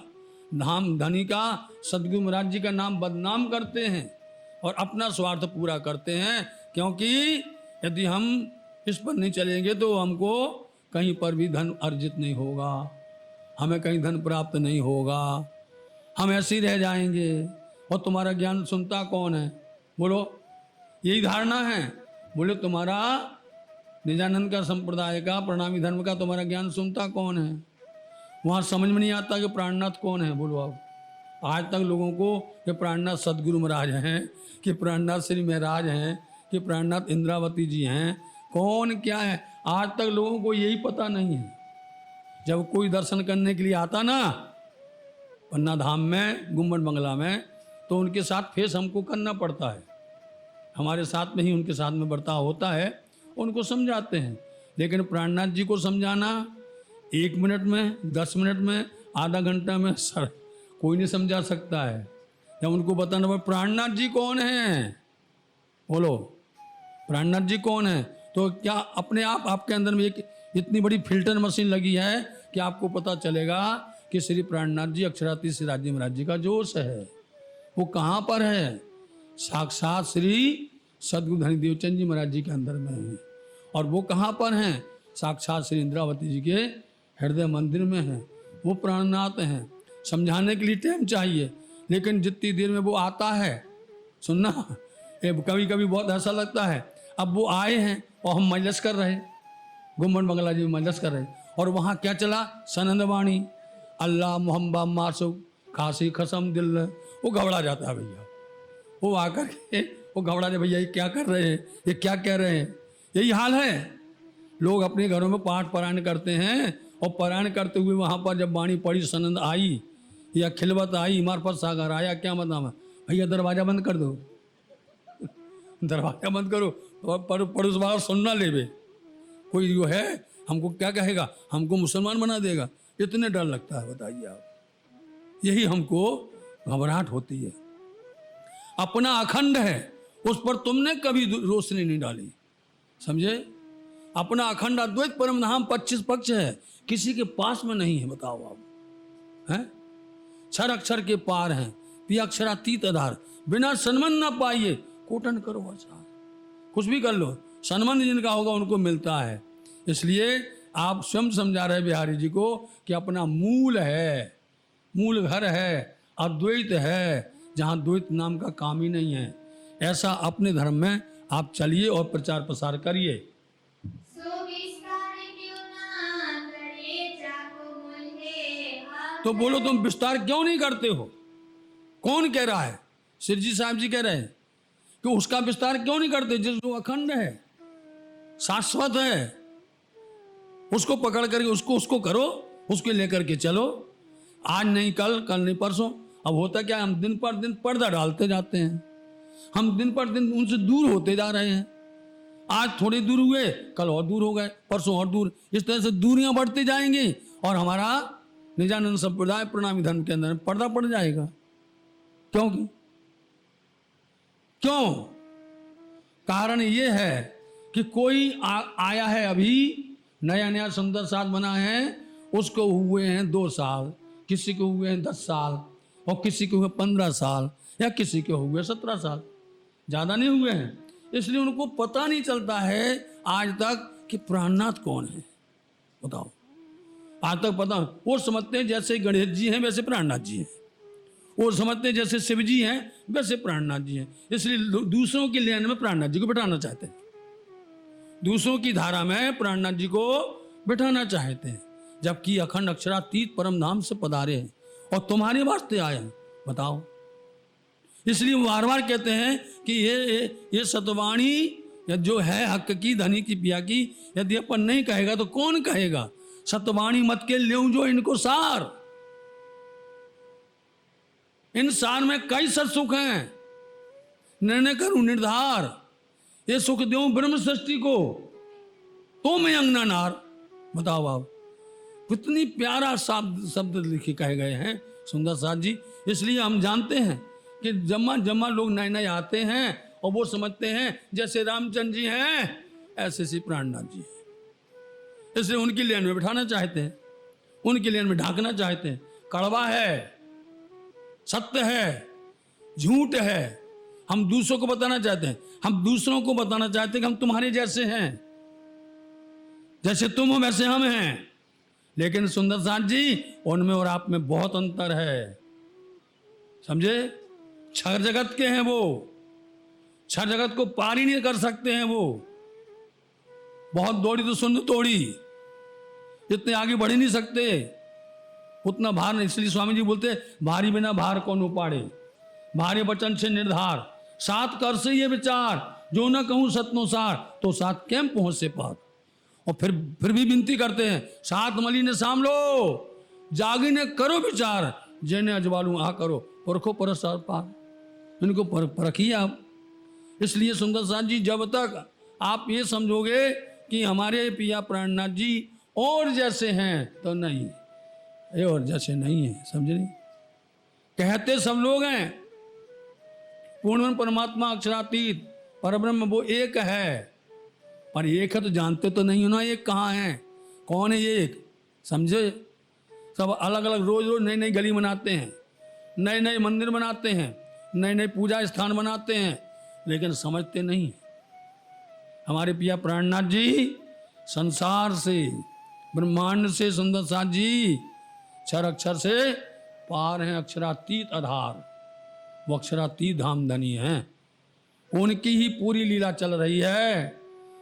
धाम धनी का सदगुरु महाराज जी का नाम बदनाम करते हैं और अपना स्वार्थ पूरा करते हैं, क्योंकि यदि हम इस पर नहीं चलेंगे तो हमको कहीं पर भी धन अर्जित नहीं होगा, हमें कहीं धन प्राप्त नहीं होगा, हम ऐसे ही रह जाएंगे। और तुम्हारा ज्ञान सुनता कौन है, बोलो, यही धारणा है। बोले तुम्हारा निजानंद का संप्रदाय का प्रणामी धर्म का तुम्हारा ज्ञान सुनता कौन है, वहाँ समझ में नहीं आता कि प्राणनाथ कौन है। बोलो आप, आज तक लोगों को कि प्राणनाथ सदगुरु महाराज हैं, कि प्राणनाथ श्री महाराज हैं, कि प्राणनाथ इंद्रावती जी हैं, कौन क्या है, आज तक लोगों को यही पता नहीं है। जब कोई दर्शन करने के लिए आता ना पन्ना धाम में, गुम्बद बंगला में, तो उनके साथ फेस हमको करना पड़ता है, हमारे साथ में ही उनके साथ में बर्ताव होता है, उनको समझाते हैं। लेकिन प्राणनाथ जी को समझाना 1 मिनट में, 10 मिनट में, आधा घंटा में सर कोई नहीं समझा सकता है। जब उनको बताना पड़े प्राणनाथ जी कौन है, बोलो प्राणनाथ जी कौन है, तो क्या अपने आप आपके अंदर में एक इतनी बड़ी फिल्टर मशीन लगी है कि आपको पता चलेगा कि श्री प्राणनाथ जी अक्षरातीत श्री राज्य महाराज जी का जोश है, वो कहाँ पर है, साक्षात श्री सदगुरु धनी देवचंद जी महाराज जी के अंदर में है। और वो कहाँ पर हैं, साक्षात श्री इंद्रावती जी के हृदय मंदिर में हैं, वो प्राणनाथ हैं। समझाने के लिए टाइम चाहिए, लेकिन जितनी देर में वो आता है, सुनना, कभी कभी बहुत ऐसा लगता है, अब वो आए हैं और हम मजलिस कर रहे, गुम्बद बंगला जी में मजलिस कर रहे, और वहाँ क्या चला, सनंद वाणी, अल्लाह मोहम्मद मासू खासी खसम दिल, वो घबरा जाता है भैया, वो आकर के वो घबरा जाए, भैया ये क्या कर रहे हैं, ये क्या कह रहे हैं। यही हाल है, लोग अपने घरों में पाठ पारायण करते हैं, और पारायण करते हुए वहाँ पर जब वाणी पड़ी, सनंद आई या खिलवत आई, मार्फत सागर आया, क्या मतलब है, भैया दरवाज़ा बंद कर दो, दरवाज़ा बंद करो, और पड़ोस वाला सुनना लेवे, कोई जो है हमको क्या कहेगा, हमको मुसलमान बना देगा, इतने डर लगता है, बताइए आप। यही हमको घबराहट होती है। अपना अखंड है उस पर तुमने कभी रोशनी नहीं डाली। समझे? अपना अखंड अद्वैत परम धाम 25 पक्ष है, किसी के पास में नहीं है। बताओ आप, हैं? क्षर अक्षर के पार हैं, पिया अक्षरातीत आधार, बिना सन्मन ना पाइए कोटन करो आचार। कुछ भी कर लो, सन्मन जिनका होगा उनको मिलता है। इसलिए आप स्वयं समझा रहे बिहारी जी को कि अपना मूल है, मूल घर है, अद्वैत है, जहाँ द्वैत नाम का काम ही नहीं है। ऐसा अपने धर्म में आप चलिए और प्रचार प्रसार करिए। सो विस्तार क्यों ना करे जाको बोले। तो बोलो तुम विस्तार क्यों नहीं करते हो? कौन कह रहा है? सिर जी साहब जी कह रहे हैं कि उसका विस्तार क्यों नहीं करते, जो अखंड है, शाश्वत है, उसको पकड़ करके उसको करो, उसके लेकर के चलो। आज नहीं कल, कल नहीं परसों। अब होता क्या, हम दिन पर दिन पर्दा डालते जाते हैं, हम दिन पर दिन उनसे दूर होते जा रहे हैं। आज थोड़ी दूर हुए, कल और दूर हो गए, परसों और दूर। इस तरह से दूरियां बढ़ती जाएंगी और हमारा निजानंद संप्रदाय प्रणामी धर्म के अंदर पर्दा पड़ जाएगा। क्योंकि क्यों? कारण ये है कि कोई आया है, अभी नया नया सुंदर साल बना है, उसको हुए हैं 2 साल, किसी को हुए हैं 10 साल, और किसी को हुए 15 साल, या किसी के हुए 17 साल, ज़्यादा नहीं हुए हैं। इसलिए उनको पता नहीं चलता है आज तक कि प्राणनाथ कौन है। बताओ, आज तक पता? वो समझते हैं जैसे गणेश जी हैं वैसे प्राणनाथ जी हैं, वो समझते हैं जैसे शिव जी हैं वैसे प्राणनाथ जी हैं। इसलिए दूसरों की लेन में प्राणनाथ जी को बिठाना चाहते हैं, दूसरों की धारा में प्राणनाथ जी को बिठाना चाहते हैं, जबकि अखंड अक्षरातीत परम धाम से पधारे हैं और तुम्हारे वास्ते आए हैं। बताओ, इसलिए वो बार बार कहते हैं कि ये सतवाणी या जो है हक की धनी की पिया की, यदि अपन नहीं कहेगा तो कौन कहेगा। सतवाणी मत के ले जो इनको सार, इन सार में कई सत सुख हैं, निर्णय करूं निर्धार, ये सुख देऊं ब्रह्म सृष्टि को, तो मैं अंगना नार। बताओ आप, कितनी प्यारा शब्द लिखे कहे गए हैं सुंदर साथ जी। इसलिए हम जानते हैं कि जमा जमा लोग नए नए आते हैं और वो समझते हैं जैसे रामचंद्र जी हैं ऐसे श्री प्राणनाथ जी हैं, इसलिए उनकी लेन में बिठाना चाहते हैं, उनकी लेन में ढांकना चाहते हैं। कड़वा है, सत्य है, झूठ है, हम दूसरों को बताना चाहते हैं, हम दूसरों को बताना चाहते हैं कि हम तुम्हारे जैसे हैं, जैसे तुम हो वैसे हम हैं। लेकिन सुंदर साथ जी, उनमें और आप में बहुत अंतर है। समझे? क्षर जगत के हैं वो, क्षर जगत को पार ही नहीं कर सकते हैं वो। बहुत दौड़ी तो सुन तोड़ी, इतने आगे बढ़ ही नहीं सकते, उतना भार नहीं। इसलिए स्वामी जी बोलते भारी बिना भार कौन उपाड़े, भारी वचन से निर्धार, 7 कर से ये विचार, जो न कहूं सतनुसार, तो 7 कैम पहुंच से पार। और फिर भी विनती करते हैं, 7 मली ने साम लो, जागी ने करो विचार, जेने अजवालू आ करो, परखो परसार पार। इनको परखिए आप। इसलिए सुंदर साथ जी, जब तक आप ये समझोगे कि हमारे पिया प्राणनाथ जी और जैसे हैं, तो नहीं, ये और जैसे नहीं है। समझे? नहीं, कहते सब लोग हैं पूर्ण परमात्मा अक्षरातीत परब्रह्म वो एक है, पर एक है तो जानते तो नहीं हो ना एक कहाँ है, कौन है ये एक। समझे? सब अलग अलग रोज रोज नई नई गली बनाते हैं, नए नए मंदिर बनाते हैं, नए नए पूजा स्थान बनाते हैं, लेकिन समझते नहीं। हमारे पिया प्राणनाथ जी संसार से, ब्रह्मांड से, सुंदर साथ जी क्षर अक्षर से पार हैं, अक्षरातीत आधार, वो अक्षरातीत धाम धनी हैं। उनकी ही पूरी लीला चल रही है,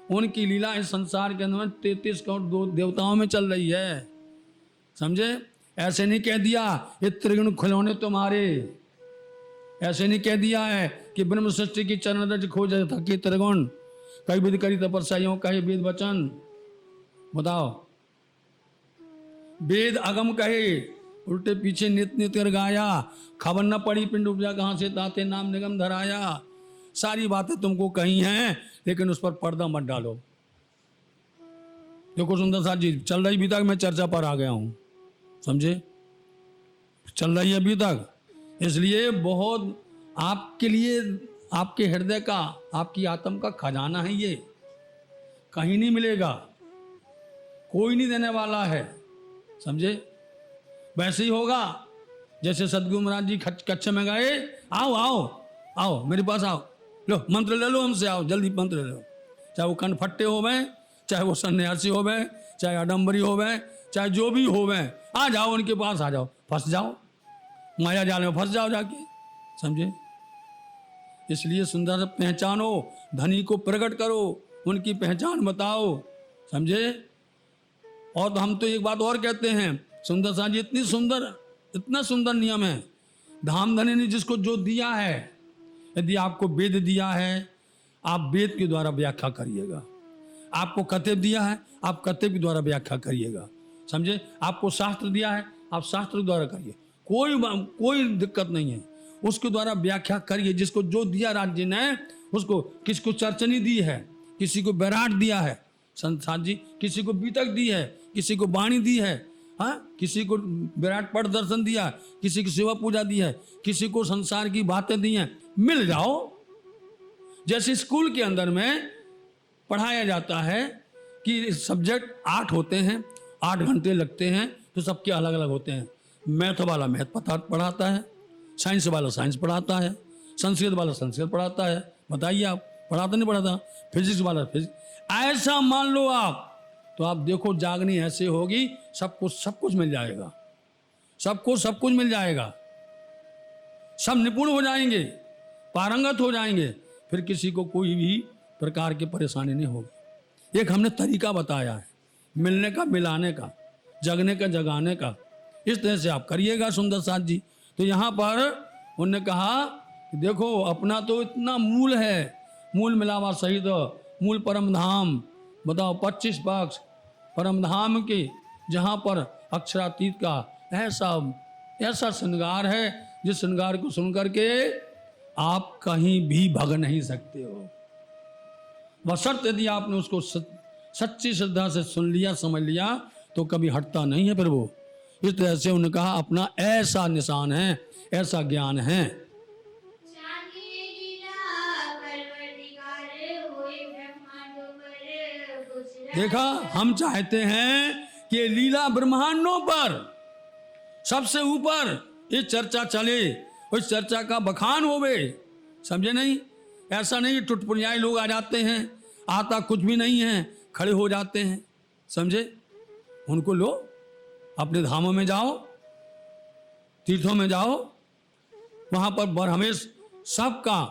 उनकी लीला इस संसार के अंदर 33 करोड़ देवताओं में चल रही है। समझे? ऐसे नहीं कह दिया ये त्रिगुण खिलौने तुम्हारे, ऐसे नहीं कह दिया है कि ब्रह्म सृष्टि की चरण रज खोज थकी त्रिगुण, कई विधि करी तपस्याओं कहे वेद वचन। बताओ, वेद अगम कहे, उल्टे पीछे नित्य नित्य गाया, खबर न पड़ी पिंड उपजा कहाँ से, ताते नाम निगम धराया। सारी बातें तुमको कही हैं, लेकिन उस पर पर्दा मत डालो। देखो सुंदर साथ जी, चल रही अभी तक, मैं चर्चा पर आ गया हूं। समझे? चल रही है अभी तक, इसलिए बहुत आपके लिए आपके हृदय का, आपकी आत्म का खजाना है ये, कहीं नहीं मिलेगा, कोई नहीं देने वाला है, समझे। वैसे ही होगा जैसे सदगुरु महाराज जी कच्छ में गए, आओ आओ आओ मेरे पास आओ, लो मंत्र ले लो हमसे, आओ जल्दी मंत्र ले लो। चाहे वो कनफट्टे हो गए, चाहे वो सन्यासी हो गए, चाहे आडम्बरी हो गए, चाहे जो भी हो गए, आ जाओ उनके पास, आ जाओ, फंस जाओ माया जाल में, फंस जाओ जाके, समझे। इसलिए सुंदर पहचानो, धनी को प्रकट करो, उनकी पहचान बताओ, समझे। और तो हम तो एक बात और कहते हैं, सुंदर साहब जी इतनी सुंदर, इतना सुंदर नियम है, धाम धनी ने जिसको जो दिया है, यदि आपको वेद दिया है आप वेद के द्वारा व्याख्या करिएगा, आपको कतब दिया है आप कतब के द्वारा व्याख्या करिएगा, समझे। आपको शास्त्र दिया है आप शास्त्र के द्वारा करिए, कोई दिक्कत नहीं है, उसके द्वारा व्याख्या करिए। जिसको जो दिया राज्य ने, उसको किसको चर्चनी दी है, किसी को बैराट दिया है संसार जी, किसी को बीतक दी है, किसी को वाणी दी है, हाँ, किसी को विराट पट दर्शन दिया, किसी की सेवा पूजा दी है, किसी को संसार की बातें दी हैं। मिल जाओ, जैसे स्कूल के अंदर में पढ़ाया जाता है कि सब्जेक्ट 8 होते हैं, 8 घंटे लगते हैं, तो सबके अलग अलग होते हैं। मैथ वाला मैथ पढ़ाता है, साइंस वाला साइंस पढ़ाता है, संस्कृत वाला संस्कृत पढ़ाता है, बताइए आप पढ़ाता नहीं पढ़ाता, फिजिक्स वाला फिजिक्स, ऐसा मान लो आप, तो आप देखो जागनी ऐसे होगी, सब कुछ मिल जाएगा, सब कुछ मिल जाएगा, सब निपुण हो जाएंगे, पारंगत हो जाएंगे, फिर किसी को कोई भी प्रकार की परेशानी नहीं होगी। एक हमने तरीका बताया है मिलने का, मिलाने का, जगने का, जगाने का, इस तरह से आप करिएगा सुंदर साथ जी। तो यहाँ पर उन्होंने कहा देखो अपना तो इतना मूल है, मूल मिलावा सहित मूल परम धाम, बताओ 25 पक्ष परम धाम के, जहाँ पर अक्षरातीत का ऐसा श्रृंगार है, जिस श्रृंगार को सुन करके आप कहीं भी भग नहीं सकते हो, बशर्ते यदि आपने उसको सच्ची श्रद्धा से सुन लिया, समझ लिया, तो कभी हटता नहीं है फिर वो। इस तरह से उन्होंने कहा अपना ऐसा निशान है, ऐसा ज्ञान है। देखा, हम चाहते हैं कि लीला ब्रह्मांडों पर सबसे ऊपर ये चर्चा चले, उस चर्चा का बखान होवे, समझे नहीं। ऐसा नहीं टुटपुनियाई लोग आ जाते हैं, आता कुछ भी नहीं है, खड़े हो जाते हैं, समझे। उनको लो, अपने धामों में जाओ, तीर्थों में जाओ, वहाँ पर बरहमेश सबका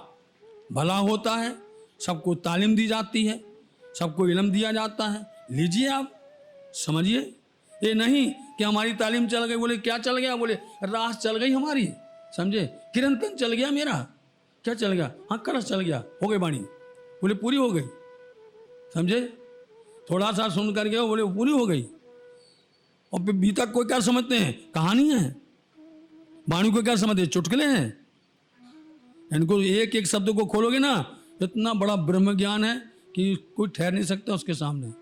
भला होता है, सबको तालीम दी जाती है, सबको इल्म दिया जाता है, लीजिए आप, समझिए। ये नहीं कि हमारी तालीम चल गई, बोले क्या चल गया, बोले रास चल गई हमारी, समझे, कीर्तन चल गया मेरा, क्या चल गया, हाँ कलश चल गया, हो गई वाणी, बोले पूरी हो गई, समझे। थोड़ा सा सुन कर गए, बोले पूरी हो गई। और फिर बीतक को क्या समझते हैं, कहानी है, वाणी को क्या समझते हैं, चुटकुले हैं। इनको एक एक शब्द को खोलोगे ना, इतना बड़ा ब्रह्म ज्ञान है कि कोई ठहर नहीं सकता उसके सामने,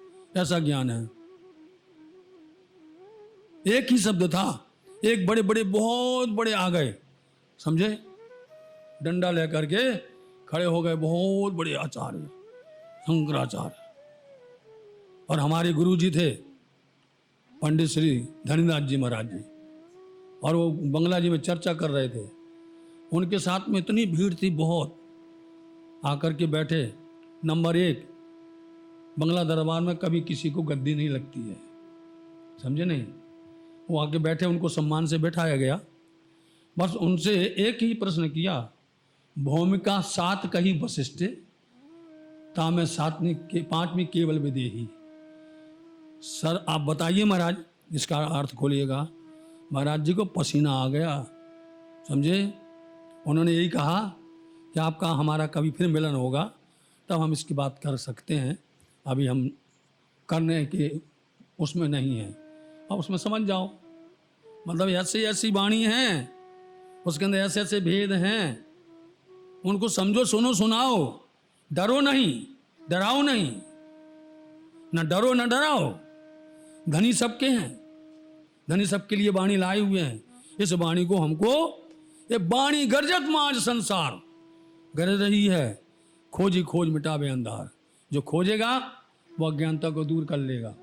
ऐसा ज्ञान है। एक ही शब्द था, एक बड़े बड़े बहुत बड़े आ गए, समझे, डंडा लेकर के खड़े हो गए बहुत बड़े आचार्य शंकराचार्य। और हमारे गुरु जी थे पंडित श्री धनीदास जी महाराज जी, और वो बंगला जी में चर्चा कर रहे थे, उनके साथ में इतनी भीड़ थी बहुत, आकर के बैठे। नंबर 1, बंगला दरबार में कभी किसी को गद्दी नहीं लगती है, समझे नहीं। वो आके बैठे, उनको सम्मान से बैठाया गया, बस उनसे एक ही प्रश्न किया, भूमिका 7 कही वशिष्ठ, तामे 5वीं केवल विदेही। सर आप बताइए महाराज, इसका अर्थ खोलिएगा। महाराज जी को पसीना आ गया, समझे। उन्होंने यही कहा कि आपका हमारा कभी फिर मिलन होगा तब हम इसकी बात कर सकते हैं, अभी हम करने के उसमें नहीं हैं। अब उसमें समझ जाओ, मतलब ऐसी ऐसी वाणी हैं, उसके अंदर ऐसे ऐसे भेद हैं, उनको समझो, सुनो, सुनाओ, डरो नहीं, डराओ नहीं, न डरो न डराओ। धनी सबके हैं, धनी सबके लिए वाणी लाए हुए हैं। इस वाणी को हमको, ये वाणी गर्जत माज संसार, गरज रही है, खोजी खोज मिटावे अंधार। जो खोजेगा वो अज्ञानता को दूर कर लेगा,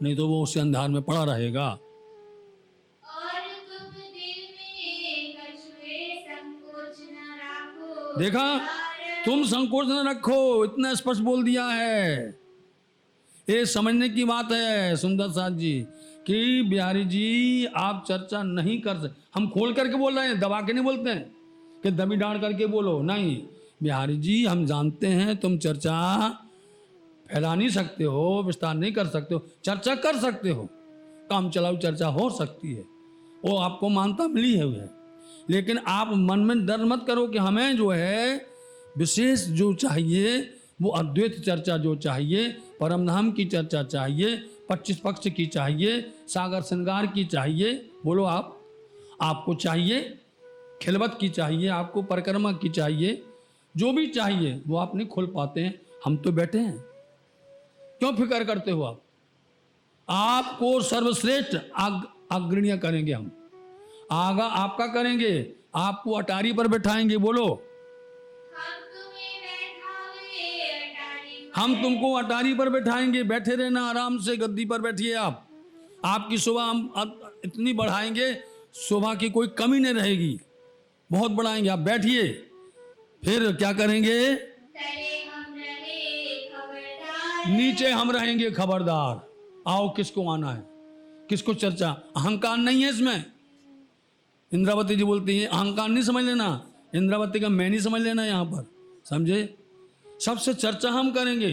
नहीं तो वो उसे अंधार में पड़ा रहेगा। और तुम दिल में कछुए संकोच न राखो। देखा, तुम संकोच न रखो, इतना स्पष्ट बोल दिया है। ये समझने की बात है सुंदर साथ जी कि बिहारी जी आप चर्चा नहीं कर सकते। हम खोल करके बोल रहे हैं, दबा के नहीं बोलते हैं कि दबी डांड करके बोलो, नहीं। बिहारी जी हम जानते हैं तुम चर्चा फैला नहीं सकते हो, विस्तार नहीं कर सकते हो, चर्चा कर सकते हो, काम चलाऊ चर्चा हो सकती है, वो आपको मान्यता मिली है। लेकिन आप मन में डर मत करो कि हमें जो है विशेष जो चाहिए वो अद्वैत चर्चा जो चाहिए, परमधाम की चर्चा चाहिए, 25 पक्ष की चाहिए, सागर श्रृंगार की चाहिए। बोलो आपको चाहिए, खिलवत की चाहिए, आपको परिक्रमा की चाहिए, जो भी चाहिए वो आप नहीं खोल पाते हैं। हम तो बैठे हैं, क्यों फिक्र करते हो आप? आपको सर्वश्रेष्ठ अग्रणीय करेंगे हम, आगा आपका करेंगे, आपको अटारी पर बैठाएंगे। बोलो हम तुम्हें बैठावे अटारी पर। हम तुमको अटारी पर बैठाएंगे, बैठे रहना आराम से, गद्दी पर बैठिए आप। आपकी शोभा हम इतनी बढ़ाएंगे, शोभा की कोई कमी नहीं रहेगी, बहुत बढ़ाएंगे। आप बैठिए, फिर क्या करेंगे? तले हम रहे खबरदार। नीचे हम रहेंगे खबरदार। आओ, किसको आना है, किसको चर्चा? अहंकार नहीं है इसमें। इंद्रावती जी बोलती है अहंकार नहीं समझ लेना, इंद्रावती का मैं नहीं समझ लेना यहाँ पर, समझे? सबसे चर्चा हम करेंगे,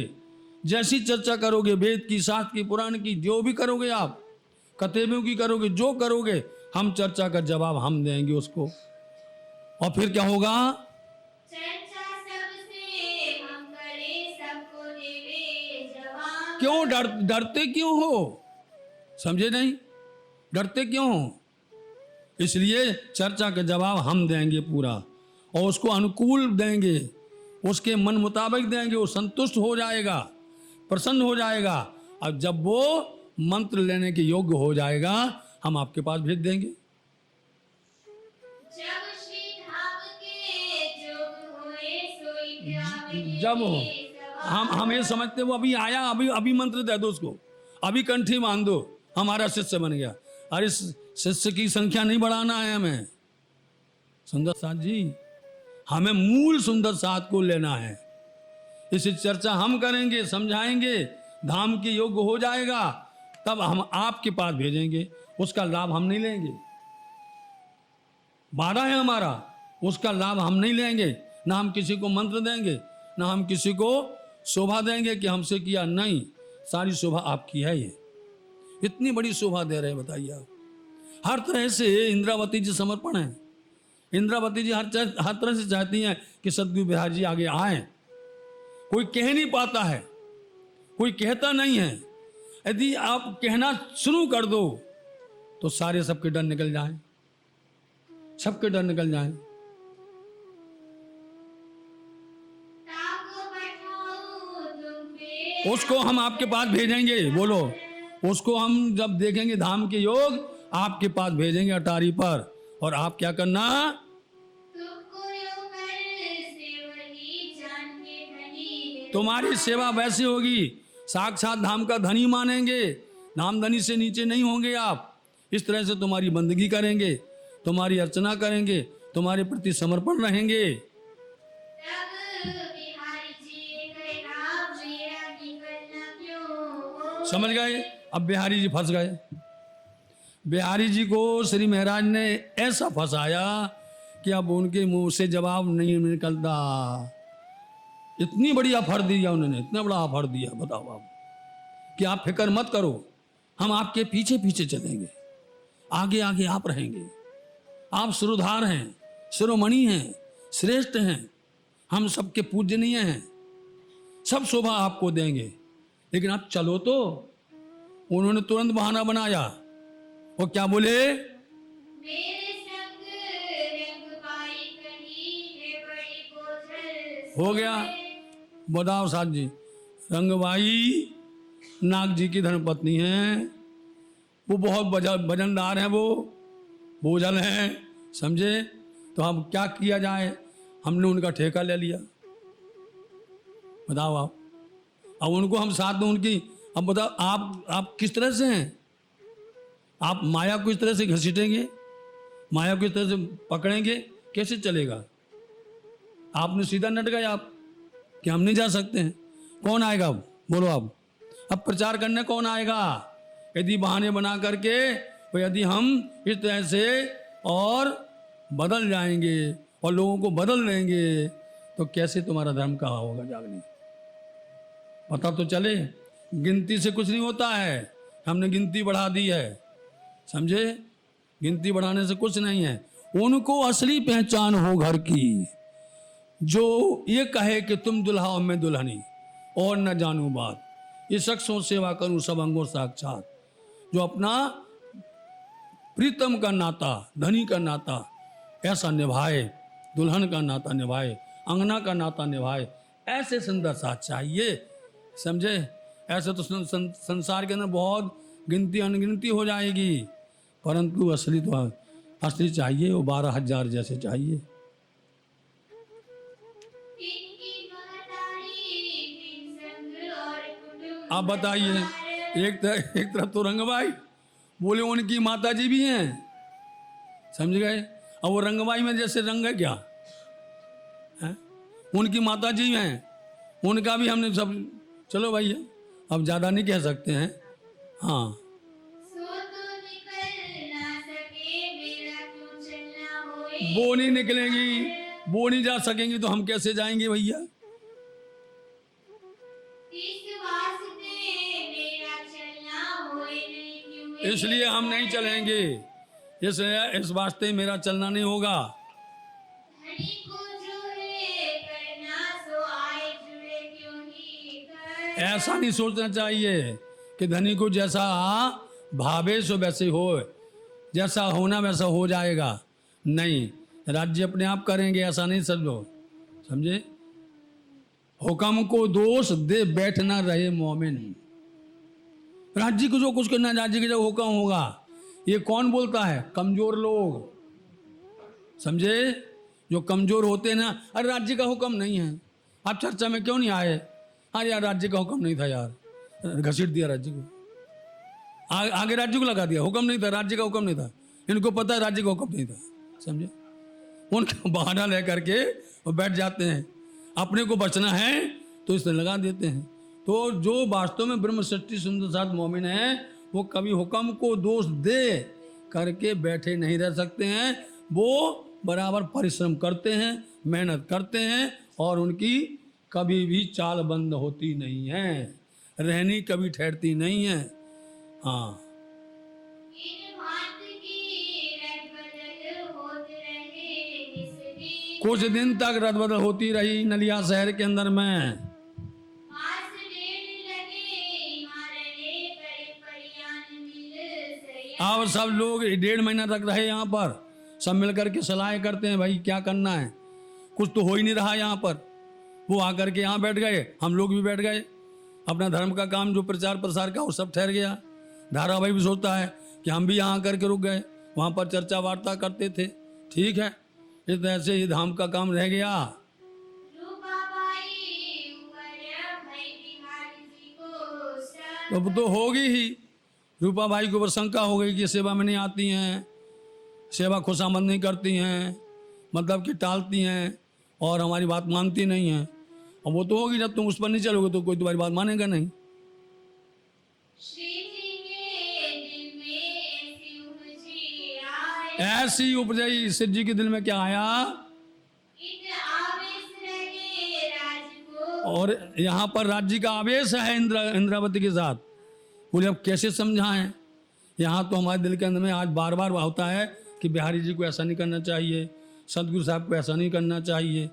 जैसी चर्चा करोगे, वेद की, शास्त्र की, पुराण की, जो भी करोगे आप, कतेबियों की करोगे, जो करोगे, हम चर्चा का जवाब हम देंगे उसको। और फिर क्या होगा? चर्चा सबसे हम करें, सबको देवे जवाब। क्यों डरते क्यों हो? समझे नहीं? डरते क्यों हो? इसलिए चर्चा का जवाब हम देंगे पूरा, और उसको अनुकूल देंगे, उसके मन मुताबिक देंगे। वो संतुष्ट हो जाएगा, प्रसन्न हो जाएगा। अब जब वो मंत्र लेने के योग्य हो जाएगा, हम आपके पास भेज देंगे। जब श्री धाम के जोग होए सोई आवे जब हो सवार। हम ये समझते वो अभी आया, अभी मंत्र दे दो उसको, अभी कंठी बांध दो, हमारा शिष्य बन गया। अरे शिष्य की संख्या नहीं बढ़ाना है हमें सुंदर साथ जी, हमें मूल सुंदर साथ को लेना है। इसी चर्चा हम करेंगे, समझाएंगे, धाम के योग्य हो जाएगा, तब हम आपके पास भेजेंगे। उसका लाभ हम नहीं लेंगे, वादा है हमारा, उसका लाभ हम नहीं लेंगे। ना हम किसी को मंत्र देंगे, ना हम किसी को शोभा देंगे कि हमसे किया, नहीं, सारी शोभा आपकी है। ये इतनी बड़ी शोभा दे रहे हैं, बताइए आप। हर तरह से इंद्रावती जी समर्पण है। इंद्रावती जी हर तरह से चाहती हैं कि सदगुरु बिहारी जी आगे आए। कोई कह नहीं पाता है, कोई कहता नहीं है। यदि आप कहना शुरू कर दो तो सारे सबके डर निकल जाएं, सबके डर निकल जाएं। ताको बैठाऊं तुम पे। उसको हम आपके पास भेजेंगे। बोलो, उसको हम जब देखेंगे धाम के योग, आपके पास भेजेंगे अटारी पर। और आप क्या करना? तुमको यो कर सेवनी जान के धनी। तुम्हारी सेवा वैसी होगी, साक्षात धाम का धनी मानेंगे, नाम धनी से नीचे नहीं होंगे आप। इस तरह से तुम्हारी बंदगी करेंगे, तुम्हारी अर्चना करेंगे, तुम्हारे प्रति समर्पण रहेंगे। तब बिहारी जी कहा मेरा निकलना क्यों? समझ गए? अब बिहारी जी फंस गए। बिहारी जी को श्री महाराज ने ऐसा फंसाया कि अब उनके मुंह से जवाब नहीं निकलता। इतनी बड़ी ऑफर दिया उन्होंने, इतना बड़ा ऑफर दिया, बताओ आप, कि आप फिक्र मत करो, हम आपके पीछे पीछे चलेंगे, आगे आगे आप रहेंगे। आप सुरधार हैं, शिरोमणि हैं, श्रेष्ठ हैं, हम सबके पूजनीय हैं, सब शोभा आपको देंगे, लेकिन आप चलो तो। उन्होंने तुरंत बहाना बनाया। वो क्या बोले? मेरे संग रंगबाई कही है बड़ी बोझल। हो गया। बताओ साथ जी, रंगबाई नाग जी की धर्मपत्नी है, वो बहुत वजनदार है, वो बोझल है, समझे? तो अब क्या किया जाए? हमने उनका ठेका ले लिया। बताओ आप, अब उनको हम साथ में उनकी, अब बताओ आप किस तरह से हैं? आप माया को इस तरह से घसीटेंगे, माया को इस तरह से पकड़ेंगे, कैसे चलेगा? आपने सीधा नट गए आप कि हम नहीं जा सकते हैं। कौन आएगा अब? बोलो आप, अब प्रचार करने कौन आएगा? यदि बहाने बना करके, तो यदि हम इस तरह से और बदल जाएंगे और लोगों को बदल देंगे, तो कैसे तुम्हारा धर्म कहाँ होगा जागने? पता तो चले, गिनती से कुछ नहीं होता है। हमने गिनती बढ़ा दी है, समझे? गिनती बढ़ाने से कुछ नहीं है। उनको असली पहचान हो घर की, जो ये कहे कि तुम दुल्हा और मैं दुल्हनी, और न जानू बात, ये शख्सों सेवा करूं सब अंगों साक्षात, जो अपना प्रीतम का नाता, धनी का नाता ऐसा निभाए, दुल्हन का नाता निभाए, अंगना का नाता निभाए, ऐसे सुंदर साथ चाहिए, समझे? ऐसे तो संसार के अंदर बहुत गिनती अनगिनती हो जाएगी, परंतु असली तो असली चाहिए, वो 12,000 जैसे चाहिए। आप बताइए, एक तरफ तो रंगबाई बोले उनकी माता जी भी हैं, समझ गए? अब वो रंगबाई में जैसे रंग है क्या है? उनकी माता जी हैं, उनका भी हमने सब, चलो भैया अब ज़्यादा नहीं कह सकते हैं। हाँ, वो नहीं निकलेंगी, वो नहीं जा सकेंगी तो हम कैसे जाएंगे भैया? इसलिए हम नहीं चलेंगे, इसलिए इस वास्ते मेरा चलना नहीं होगा। ऐसा नहीं सोचना चाहिए कि धनी को जैसा भावे सो वैसे हो, जैसा होना वैसा हो जाएगा। नहीं, राज्य अपने आप करेंगे, ऐसा नहीं समझो, समझे? हुक्म को दोष दे बैठना रहे मोमिन। राज्य को जो कुछ करना, राज्य के जो हुक्म होगा, ये कौन बोलता है? कमजोर लोग, समझे? जो कमजोर होते हैं ना, अरे राज्य का हुक्म नहीं है, आप चर्चा में क्यों नहीं आए? अरे यार राज्य का हुक्म नहीं था यार, घसीट दिया राज्य को, आगे राज्य को लगा दिया, हुक्म नहीं था, राज्य का हुक्म नहीं था, इनको पता है राज्य का हुक्म नहीं था, समझे? उनका बहाना ले करके वो बैठ जाते हैं, अपने को बचना है तो इससे लगा देते हैं। तो जो वास्तव में ब्रह्म सृष्टि सुंदर साथ मोमिन है, वो कभी हुक्म को दोष दे करके बैठे नहीं रह सकते हैं। वो बराबर परिश्रम करते हैं, मेहनत करते हैं, और उनकी कभी भी चाल बंद होती नहीं है, रहनी कभी ठहरती नहीं है। हाँ, कुछ दिन तक रदबदल होती रही नलिया शहर के अंदर में। अब सब लोग 1.5 महीना तक रहे यहाँ पर, सब मिलकर के सलाह करते हैं भाई क्या करना है, कुछ तो हो ही नहीं रहा यहाँ पर। वो आकर के यहाँ बैठ गए, हम लोग भी बैठ गए, अपना धर्म का काम जो प्रचार प्रसार का वो सब ठहर गया। धारावाही भी सोचता है कि हम भी यहाँ करके रुक गए, वहाँ पर चर्चा वार्ता करते थे, ठीक है, इस तरह से ये धाम का काम रह गया। अब तो होगी ही, रूपा भाई के ऊपर शंका हो गई कि सेवा में नहीं आती हैं, सेवा खुशामद नहीं करती हैं, मतलब कि टालती हैं और हमारी बात मानती नहीं हैं। अब वो तो होगी, जब तुम उस पर नहीं चलोगे तो कोई तुम्हारी बात मानेगा नहीं। ऐसी उपजई शिव जी के दिल में क्या आया, और यहाँ पर राज्य का आवेश है इंद्रावती के साथ। बोले अब कैसे समझाएं? यहाँ तो हमारे दिल के अंदर में आज बार बार होता है कि बिहारी जी को ऐसा नहीं करना चाहिए, सदगुरु साहब को ऐसा नहीं करना चाहिए,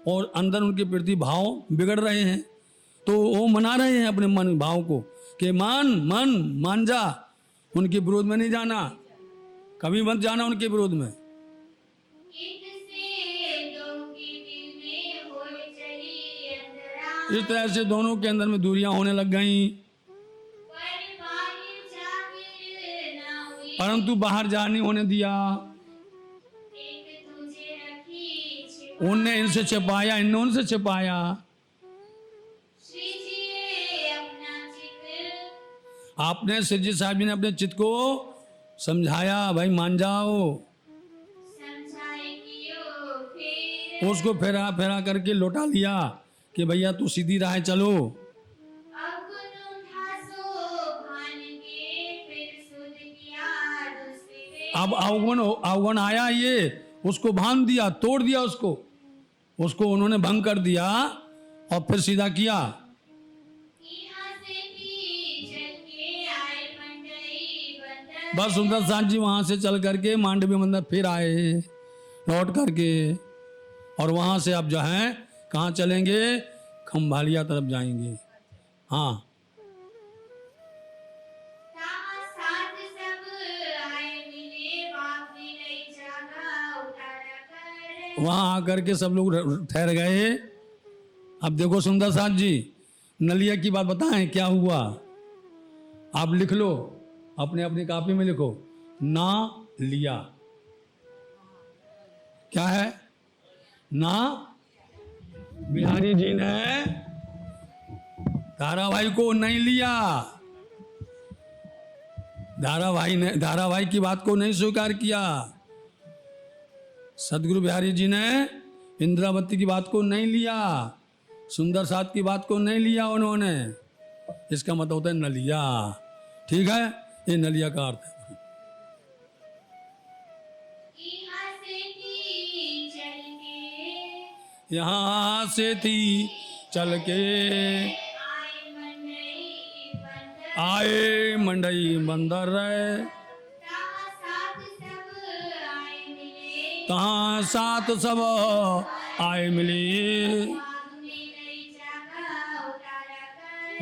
और अंदर उनके प्रति भाव बिगड़ रहे हैं। तो वो मना रहे हैं अपने मन भाव को कि मान जा, उनके विरोध में नहीं जाना, कभी मत जाना उनके विरोध में। इस तरह से दोनों के अंदर में दूरियां होने लग गई, परंतु बाहर जा नहीं होने दिया। उनने इनसे छिपाया, इनने उनसे छिपाया। श्री जी अपना चित आपने श्री जी साहब जी ने अपने चित्त को समझाया, भाई मान जाओ। समझाए कियो फिर उसको फेरा फेरा करके लौटा लिया कि भैया तू सीधी राह चलो। अवगुण उठासो भान के फिर सुध किया दुस्ते अब अवगुण आया, ये उसको भान दिया, तोड़ दिया, उसको उन्होंने भंग कर दिया और फिर सीधा किया। यहाँ से भी चल के आए मंडई बंदर बस सुंदर साथ जी वहां से चल करके मांडवी मंदिर फिर आए लौट करके, और वहां से अब जो है कहाँ चलेंगे, खंभालिया तरफ जाएंगे। हाँ, ताहा साथ सब आए मिले बाप ने लई जागा उतारा कर वहां आकर के सब लोग ठहर गए। अब देखो सुंदर साथ जी, नलिया की बात बताएं क्या हुआ। आप लिख लो, अपने अपनी कॉपी में लिखो, ना लिया। क्या है? ना बिहारी जी ने धारावाही को नहीं लिया, धारावाही की बात को नहीं स्वीकार किया। सदगुरु बिहारी जी ने इंद्रावती की बात को नहीं लिया, सुंदर साथ की बात को नहीं लिया उन्होंने। इसका मतलब होता है नलिया। ठीक है, ये नलिया का अर्थ है। यहाँ से थी चल के यहाँ से थी चल के आए मंडई बंदर आए मंडई बंदर रहे, ताहा साथ सब आए मिले कहाँ साथ सब आए मिली,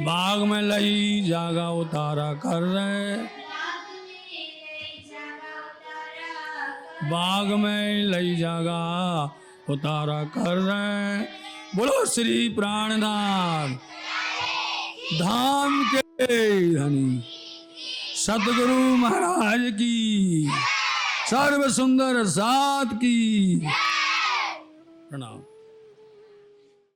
बाग में लई जागा उतारा कर बाग में लई जागा उतारा कर रहे, बाग में लई जागा बाग में लई जागा उतारा कर उतारा कर रहे। बोलो श्री प्राणनाथ धाम के धनी सतगुरु महाराज की, सर्व सुंदर साथ की प्रणाम।